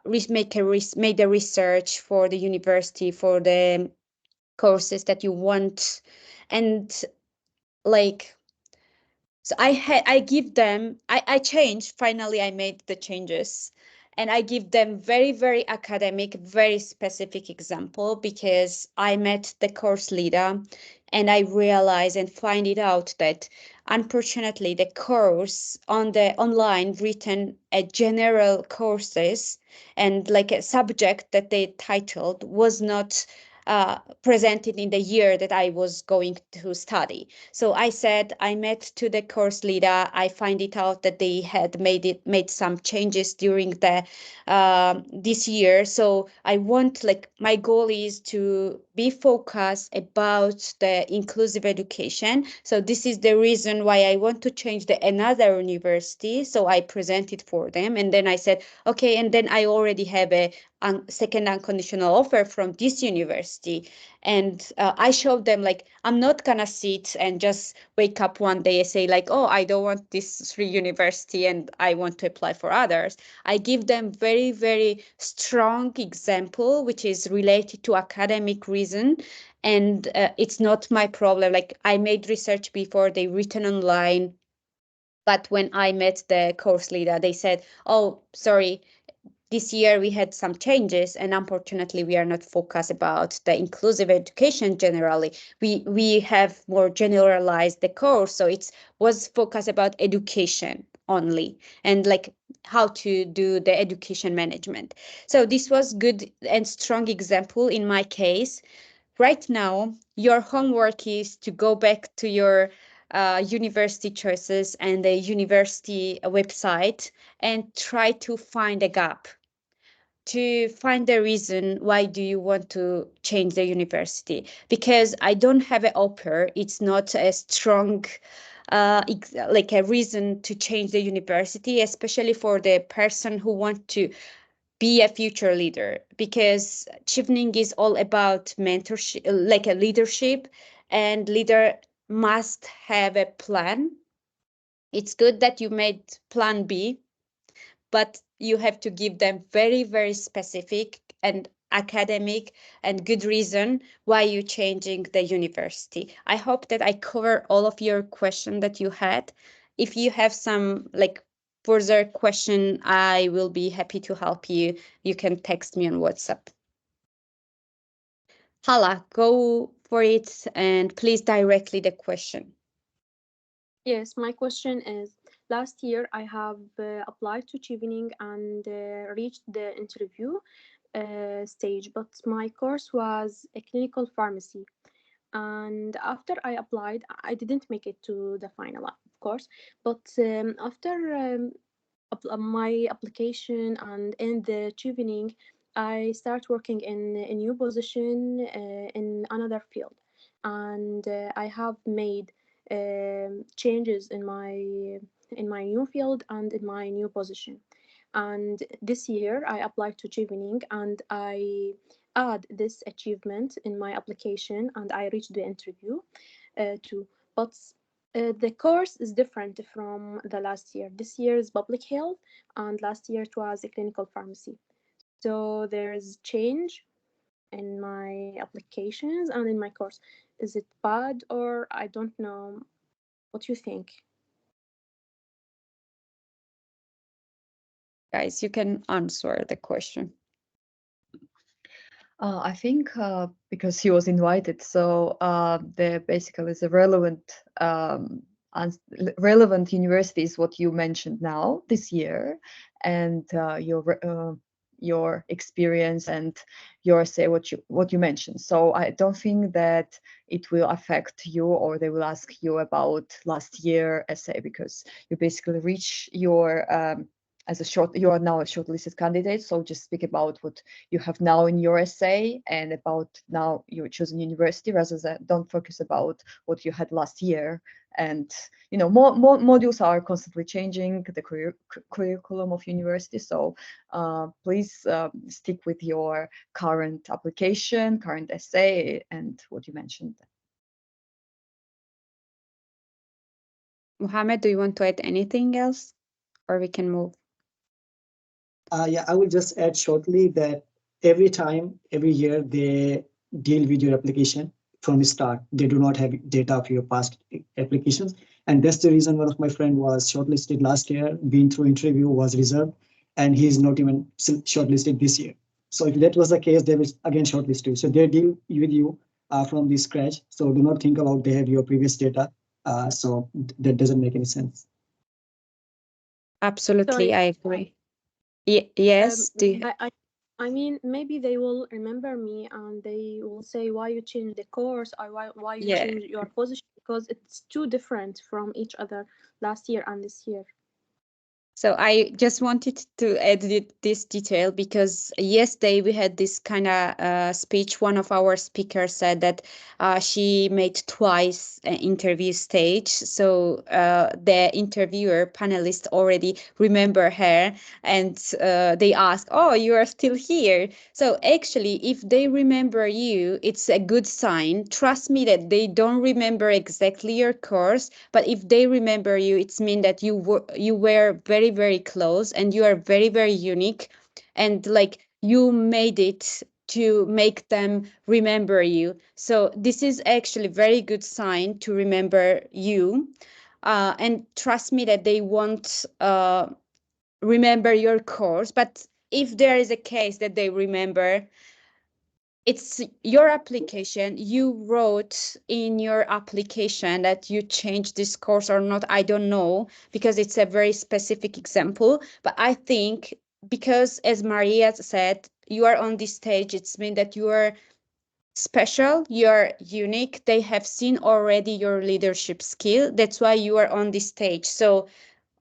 A: made the research for the university for the courses that you want, and like so I give them I changed finally I made the changes and I give them very very academic very specific example because I met the course leader and I realized and find it out that unfortunately the course on the online written a general courses and like a subject that they titled was not presented in the year that I was going to study. So I said I met to the course leader. I find it out that they had made some changes during the this year. So I want like my goal is to be focused about the inclusive education. So this is the reason why I want to change the another university. So I presented for them, and then I said okay, and then I already have a second unconditional offer from this university, and I showed them like I'm not gonna sit and just wake up one day and say like, oh, I don't want this free university and I want to apply for others. I give them very very strong example which is related to academic reason, and it's not my problem. Like I made research before they written online, but when I met the course leader they said, oh sorry, this year we had some changes and unfortunately we are not focused about the inclusive education generally. We have more generalized the course, so it was focused about education only and like how to do the education management. So this was good and strong example in my case. Right now your homework is to go back to your university choices and the university website and try to find a gap, to find the reason why do you want to change the university. Because I don't have an offer, it's not a strong like a reason to change the university, especially for the person who want to be a future leader, because Chevening is all about mentorship, like a leadership, and leader must have a plan. It's good that you made plan B, but you have to give them very, very specific and academic and good reason why you're changing the university. I hope that I cover all of your question that you had. If you have some like further question, I will be happy to help you. You can text me on WhatsApp. Hala, go for it and please directly the question.
H: Yes, my question is, last year I have applied to Chevening and reached the interview stage, but my course was a clinical pharmacy. And after I applied, I didn't make it to the final, of course, but after my application and in the Chevening, I start working in a new position in another field, and I have made changes in my new field and in my new position. And this year I applied to Chevening and I add this achievement in my application and I reached the interview too. But the course is different from the last year. This year is public health and last year it was a clinical pharmacy. So there's change in my applications and in my course. Is it bad or I don't know? What do you think?
A: Guys, you can answer the question.
D: I think because he was invited, so there basically is a relevant university is what you mentioned now this year, and your experience and your say what you mentioned. So I don't think that it will affect you or they will ask you about last year essay because you basically reach your you are now a shortlisted candidate. So just speak about what you have now in your essay and about now your chosen university rather than don't focus about what you had last year. And more modules are constantly changing the curriculum of university. So please stick with your current application, current essay, and what you mentioned.
A: Mohammed, do you want to add anything else, or we can move?
B: Yeah, I will just add shortly that every year, they deal with your application from the start. They do not have data of your past applications. And that's the reason one of my friend was shortlisted last year, been through interview, was reserved, and he's not even shortlisted this year. So if that was the case, they will again shortlist you. So they deal with you from the scratch. So do not think about they have your previous data. So that doesn't make any sense.
A: Absolutely,
H: Sorry.
A: I agree. Yes.
H: I mean, maybe they will remember me and they will say why you changed the course or why you
A: Yeah.
H: changed your position because it's too different from each other last year and this year.
A: So I just wanted to add this detail because yesterday we had this kind of speech. One of our speakers said that she made twice an interview stage. So the interviewer panelist already remember her and they ask, oh, you are still here. So actually, if they remember you, it's a good sign. Trust me that they don't remember exactly your course, but if they remember you, it's mean that you were very, very close and you are very, very unique, and like you made it to make them remember you. So this is actually very good sign to remember you, and trust me that they won't remember your course. But if there is a case that they remember, it's your application. You wrote in your application that you changed this course or not. I don't know because it's a very specific example. But I think because, as Maria said, you are on this stage, it's mean that you are special, you're unique. They have seen already your leadership skill. That's why you are on this stage. So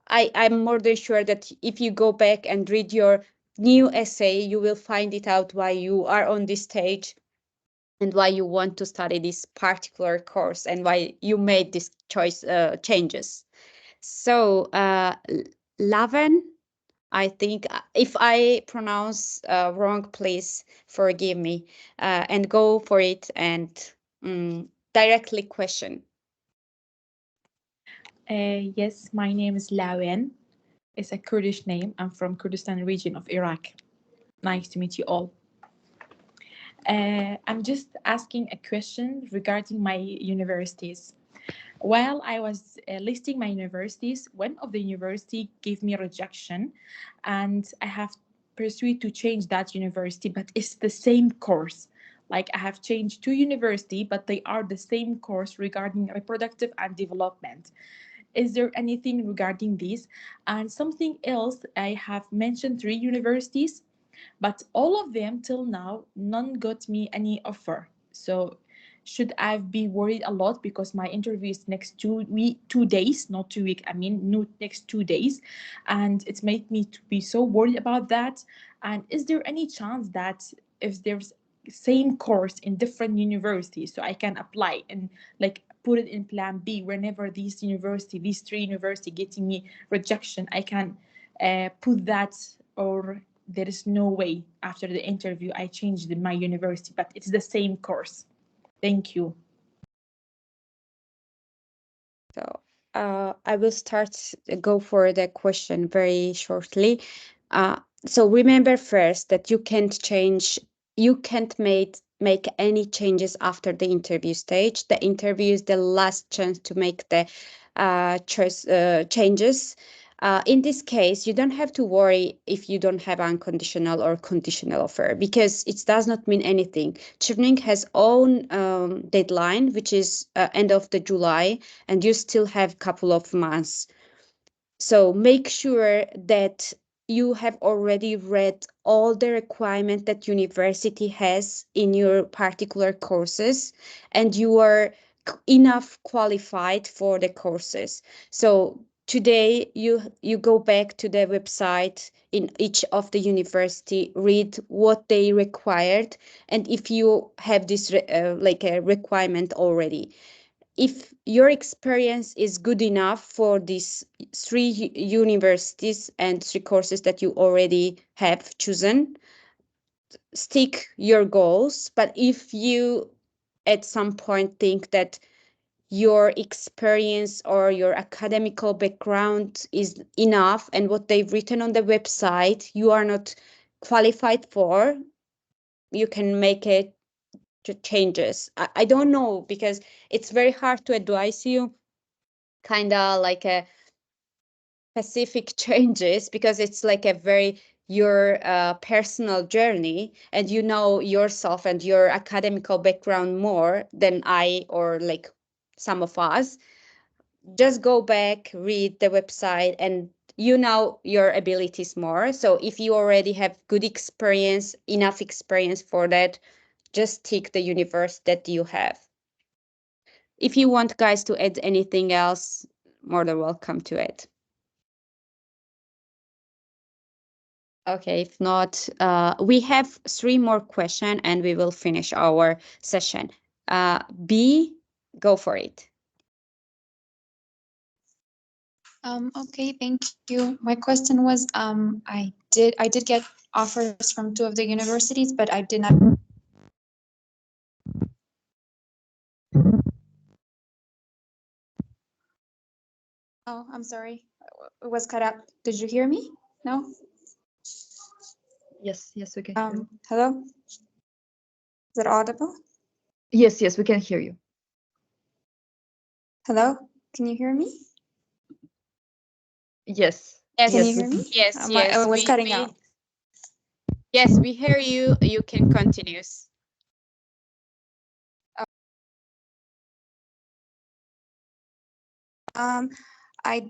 A: I'm more than sure that if you go back and read your new essay, you will find it out why you are on this stage and why you want to study this particular course and why you made this choice changes. So Laven, I think if I pronounce wrong, please forgive me, and go for it and directly question.
I: Yes, my name is Lawen. It's a Kurdish name. I'm from Kurdistan region of Iraq. Nice to meet you all. I'm just asking a question regarding my universities. While I was listing my universities, one of the university gave me a rejection, and I have pursued to change that university, but it's the same course. Like I have changed two university, but they are the same course regarding reproductive and development. Is there anything regarding this? And something else, I have mentioned 3 universities, but all of them till now, none got me any offer. So should I be worried a lot because my interview is next 2 days, not 2 weeks, I mean next 2 days, and it's made me to be so worried about that. And is there any chance that if there's same course in different universities, so I can apply and like put it in plan B whenever these 3 university getting me rejection, I can put that or there is no way after the interview I changed my university, but it's the same course? Thank you.
A: So I will go for the question very shortly. So remember first that you can't make any changes after the interview stage. The interview is the last chance to make the changes. In this case, you don't have to worry if you don't have unconditional or conditional offer, because it does not mean anything. Chevening has own deadline, which is end of the July, and you still have a couple of months. So make sure that you have already read all the requirements that university has in your particular courses, and you are enough qualified for the courses. So today you go back to the website in each of the university, read what they required, and if you have this like a requirement already, if your experience is good enough for these three universities and three courses that you already have chosen, stick your goals. But if you at some point think that your experience or your academical background is enough and what they've written on the website you are not qualified for, you can make it changes. I don't know, because it's very hard to advise you kind of like a specific changes, because it's like a very your personal journey, and you know yourself and your academical background more than I or like some of us. Just go back, read the website, and you know your abilities more. So if you already have good experience, enough experience for that, just tick the universe that you have. If you want guys to add anything else, more than welcome to it. Okay, if not, we have 3 more questions and we will finish our session. B, go for it.
J: Okay, thank you. My question was, I did get offers from 2 of the universities, but I did not. Oh, I'm sorry. It was cut out. Did you hear me? No?
D: Yes, we can hear you.
J: Hello? Is it audible?
D: Yes, we can hear you.
J: Hello? Can you hear me?
D: Yes.
A: Yes,
J: Can you hear me?
A: Yes,
J: I was cutting out.
A: Yes, we hear you. You can continue.
J: I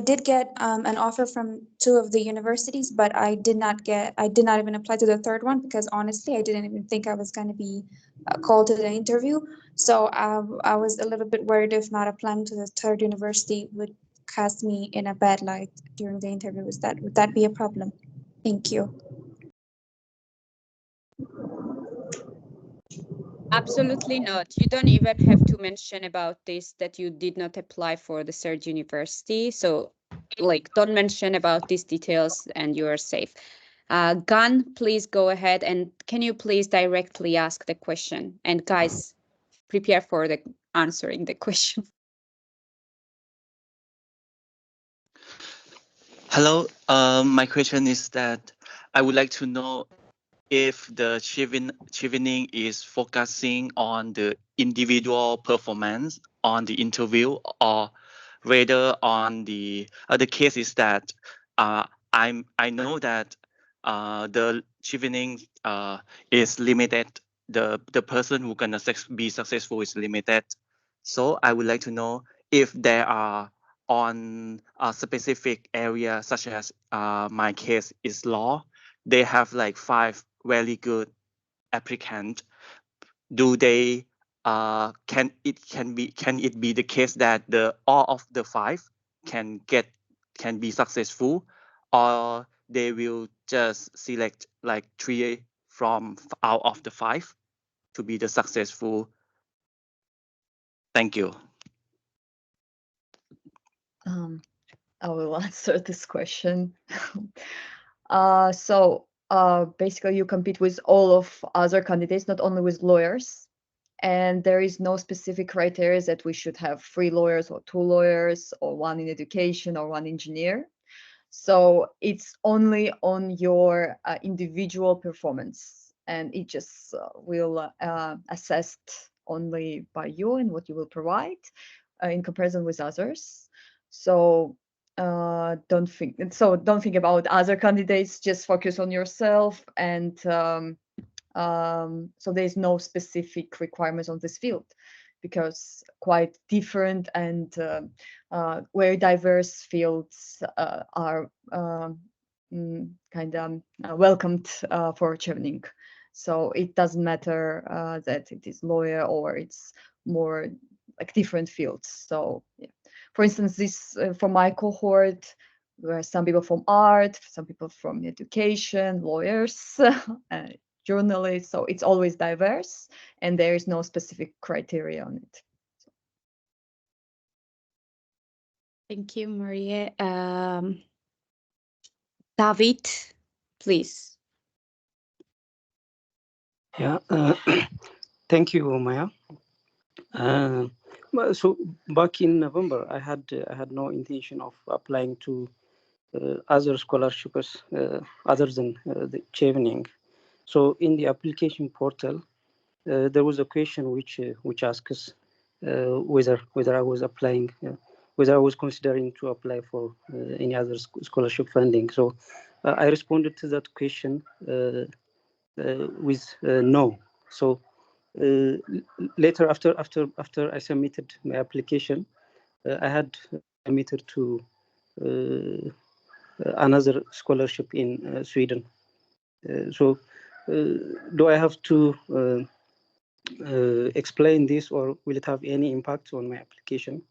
J: did get an offer from 2 of the universities, but I did not even apply to the third one, because honestly, I didn't even think I was going to be called to the interview. So I was a little bit worried if not applying to the third university would cast me in a bad light during the interview. Would that be a problem? Thank you.
A: Absolutely not. You don't even have to mention about this that you did not apply for the third university. So like don't mention about these details and you are safe. Gun, please go ahead, and can you please directly ask the question? And guys, prepare for the answering the question.
K: Hello, my question is that I would like to know if the chevening is focusing on the individual performance on the interview, or rather on the other case is that I know that the chevening is limited. The person who gonna be successful is limited. So I would like to know if there are on a specific area, such as my case is law. They have like 5 very good applicants. Do they can it be the case that the all of the 5 can be successful, or they will just select like 3 from out of the 5 to be the successful? Thank you.
D: I will answer this question. Basically, you compete with all of other candidates, not only with lawyers. And there is no specific criteria that we should have 3 lawyers or 2 lawyers or 1 in education or 1 engineer. So it's only on your individual performance, and it just will assessed only by you and what you will provide in comparison with others. So don't think about other candidates. Just focus on yourself, and so there's no specific requirements on this field, because quite different and very diverse fields are kind of welcomed for Chevening. So it doesn't matter that it is lawyer or it's more like different fields. So yeah. For instance, this for my cohort, there are some people from art, some people from education, lawyers, journalists. So it's always diverse, and there is no specific criteria on it.
A: Thank you, Maria. David, please.
L: Yeah, thank you, Maya. So back in November, I had no intention of applying to other scholarships other than the Chevening. So in the application portal, there was a question which asks whether I was applying, whether I was considering to apply for any other scholarship funding. So I responded to that question with no. So later, after I submitted my application, I had submitted to another scholarship in Sweden. So do I have to explain this, or will it have any impact on my application?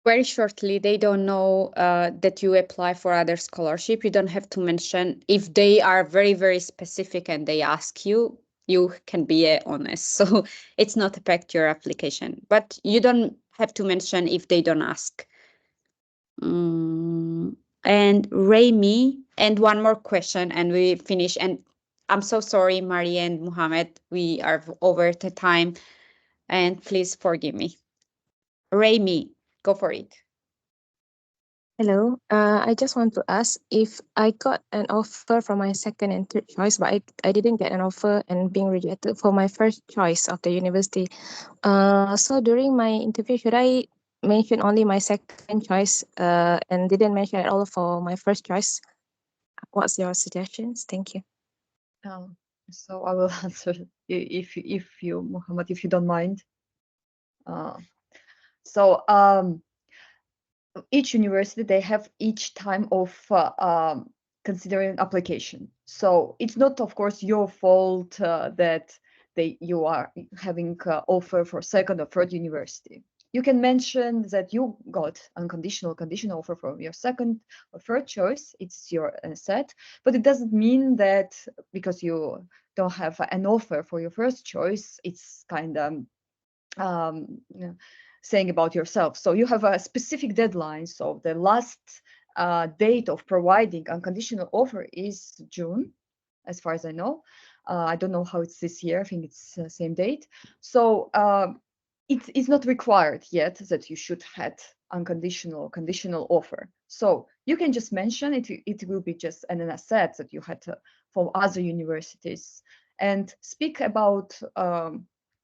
A: Very shortly, they don't know that you apply for other scholarship. You don't have to mention. If they are very, very specific and they ask you, you can be honest. So it's not affect your application, but you don't have to mention if they don't ask. And Rami, and one more question and we finish. And I'm so sorry, Maria and Muhammad, we are over the time, and please forgive me. Rami, go for it.
M: Hello, I just want to ask if I got an offer from my second and third choice, but I didn't get an offer and being rejected for my first choice of the university. So during my interview, should I mention only my second choice and didn't mention at all for my first choice? What's your suggestions? Thank you.
D: So I will answer if you, Muhammad, if you don't mind. Each university, they have each time of considering application. So it's not, of course, your fault that you are having offer for second or third university. You can mention that you got conditional offer from your second or third choice. It's your set, but it doesn't mean that because you don't have an offer for your first choice, it's kind of saying about yourself. So you have a specific deadline. So the last date of providing unconditional offer is June, as far as I know. I don't know how it's this year. I think it's the same date. So it's not required yet that you should have conditional offer. So you can just mention it. It will be just an asset that you had from other universities, and speak about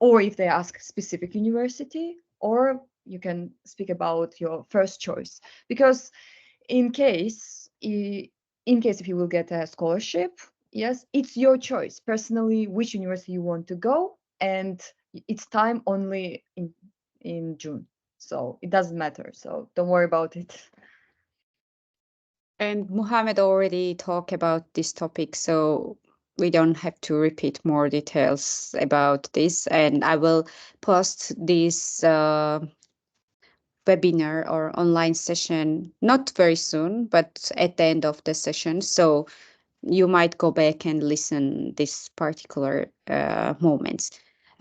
D: or if they ask specific university, or you can speak about your first choice, because in case if you will get a scholarship, yes, it's your choice personally which university you want to go, and it's time only in June, so it doesn't matter, so don't worry about it.
A: And Muhammad already talked about this topic, so we don't have to repeat more details about this. And I will post this webinar or online session, not very soon, but at the end of the session. So you might go back and listen this particular moments.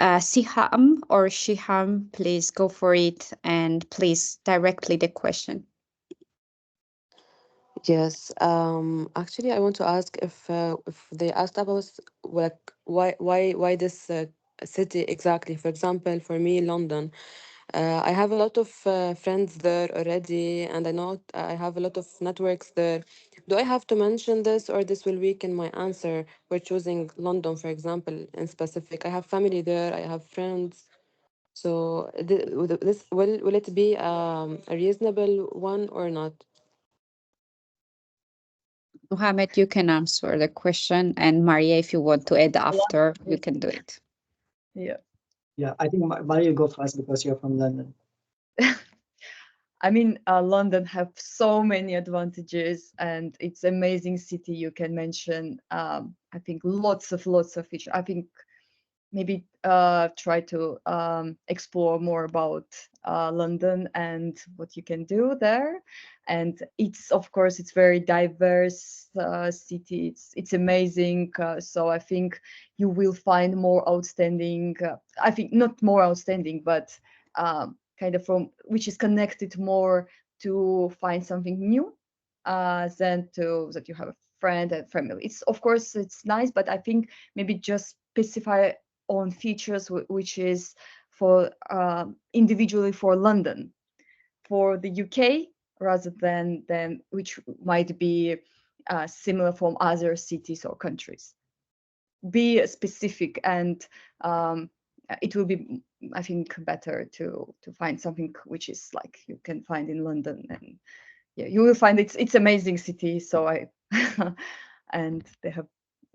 A: Siham or Shiham, please go for it and please directly the question.
N: Yes. Actually, I want to ask if they asked about like why this city exactly. For example, for me, London. I have a lot of friends there already, and I know I have a lot of networks there. Do I have to mention this, or this will weaken my answer for choosing London, for example, in specific? I have family there. I have friends. So this will it be a reasonable one or not?
A: Mohammed, you can answer the question, and Maria, if you want to add after, you can do it.
D: Yeah.
B: Yeah, I think Mario go first because you're from London.
D: I mean, London have so many advantages, and it's amazing city. You can mention, I think, lots of features. I think maybe try to explore more about London and what you can do there. And it's, of course, it's very diverse city. It's amazing. So I think you will find more outstanding. I think not more outstanding, but kind of from which is connected more to find something new than to that you have a friend and family. It's, of course, it's nice, but I think maybe just specify on features which is for individually for London, for the UK, rather than which might be similar from other cities or countries. Be specific, and it will be, I think, better to find something which is like you can find in London. And yeah, you will find it's amazing city. So and they have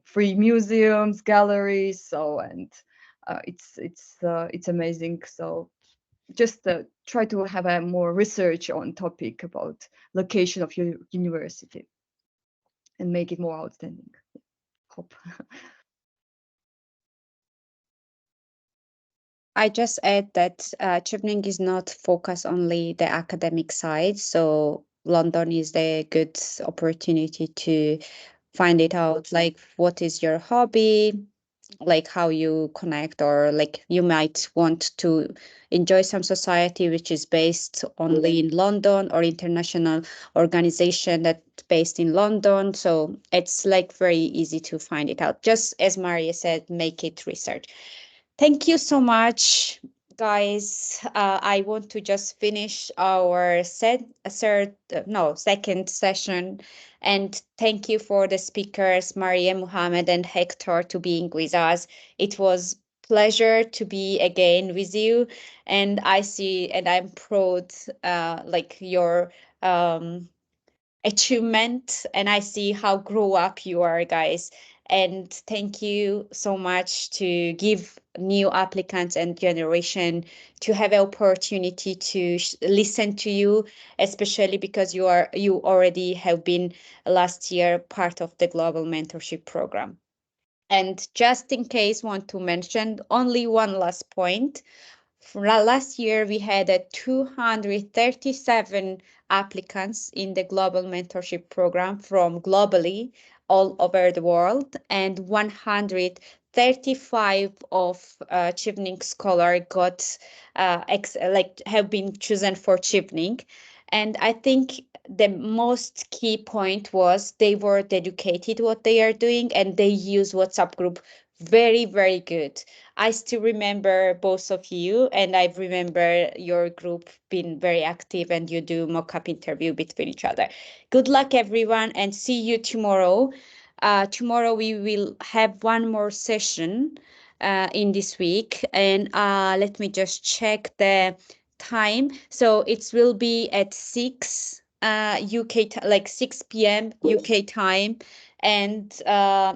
D: free museums, galleries. So and it's amazing. So just try to have a more research on topic about location of your university and make it more outstanding. Hope.
A: I just add that Chevening is not focused only the academic side, so London is a good opportunity to find it out, like what is your hobby, like how you connect, or like you might want to enjoy some society which is based only in London or international organization that based in London. So it's like very easy to find it out. Just as Maria said, make it research. Thank you so much, guys. I want to just finish our second session, and thank you for the speakers, Maria, Muhammad, and Hector, to being with us. It was pleasure to be again with you, and I see and I'm proud, like your achievement, and I see how grow up you are, guys. And thank you so much to give new applicants and generation to have an opportunity to listen to you, especially because you already have been last year part of the global mentorship program. And just in case, want to mention only one last point. Last year, we had 237 applicants in the global mentorship program from globally all over the world, and 135 of Chevening scholar got have been chosen for Chevening. And I think the most key point was they were dedicated what they are doing, and they use WhatsApp group very, very good. I still remember both of you, and I remember your group being very active, and you do mock-up interview between each other. Good luck, everyone, and see you tomorrow. Tomorrow we will have one more session in this week, and let me just check the time. So it will be at 6 UK, like 6 p.m. UK time, and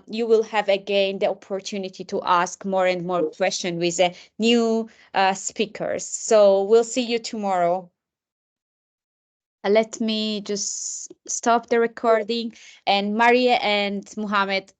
A: you will have again the opportunity to ask more and more questions with new speakers. So we'll see you tomorrow. Let me just stop the recording, and Maria and Muhammad,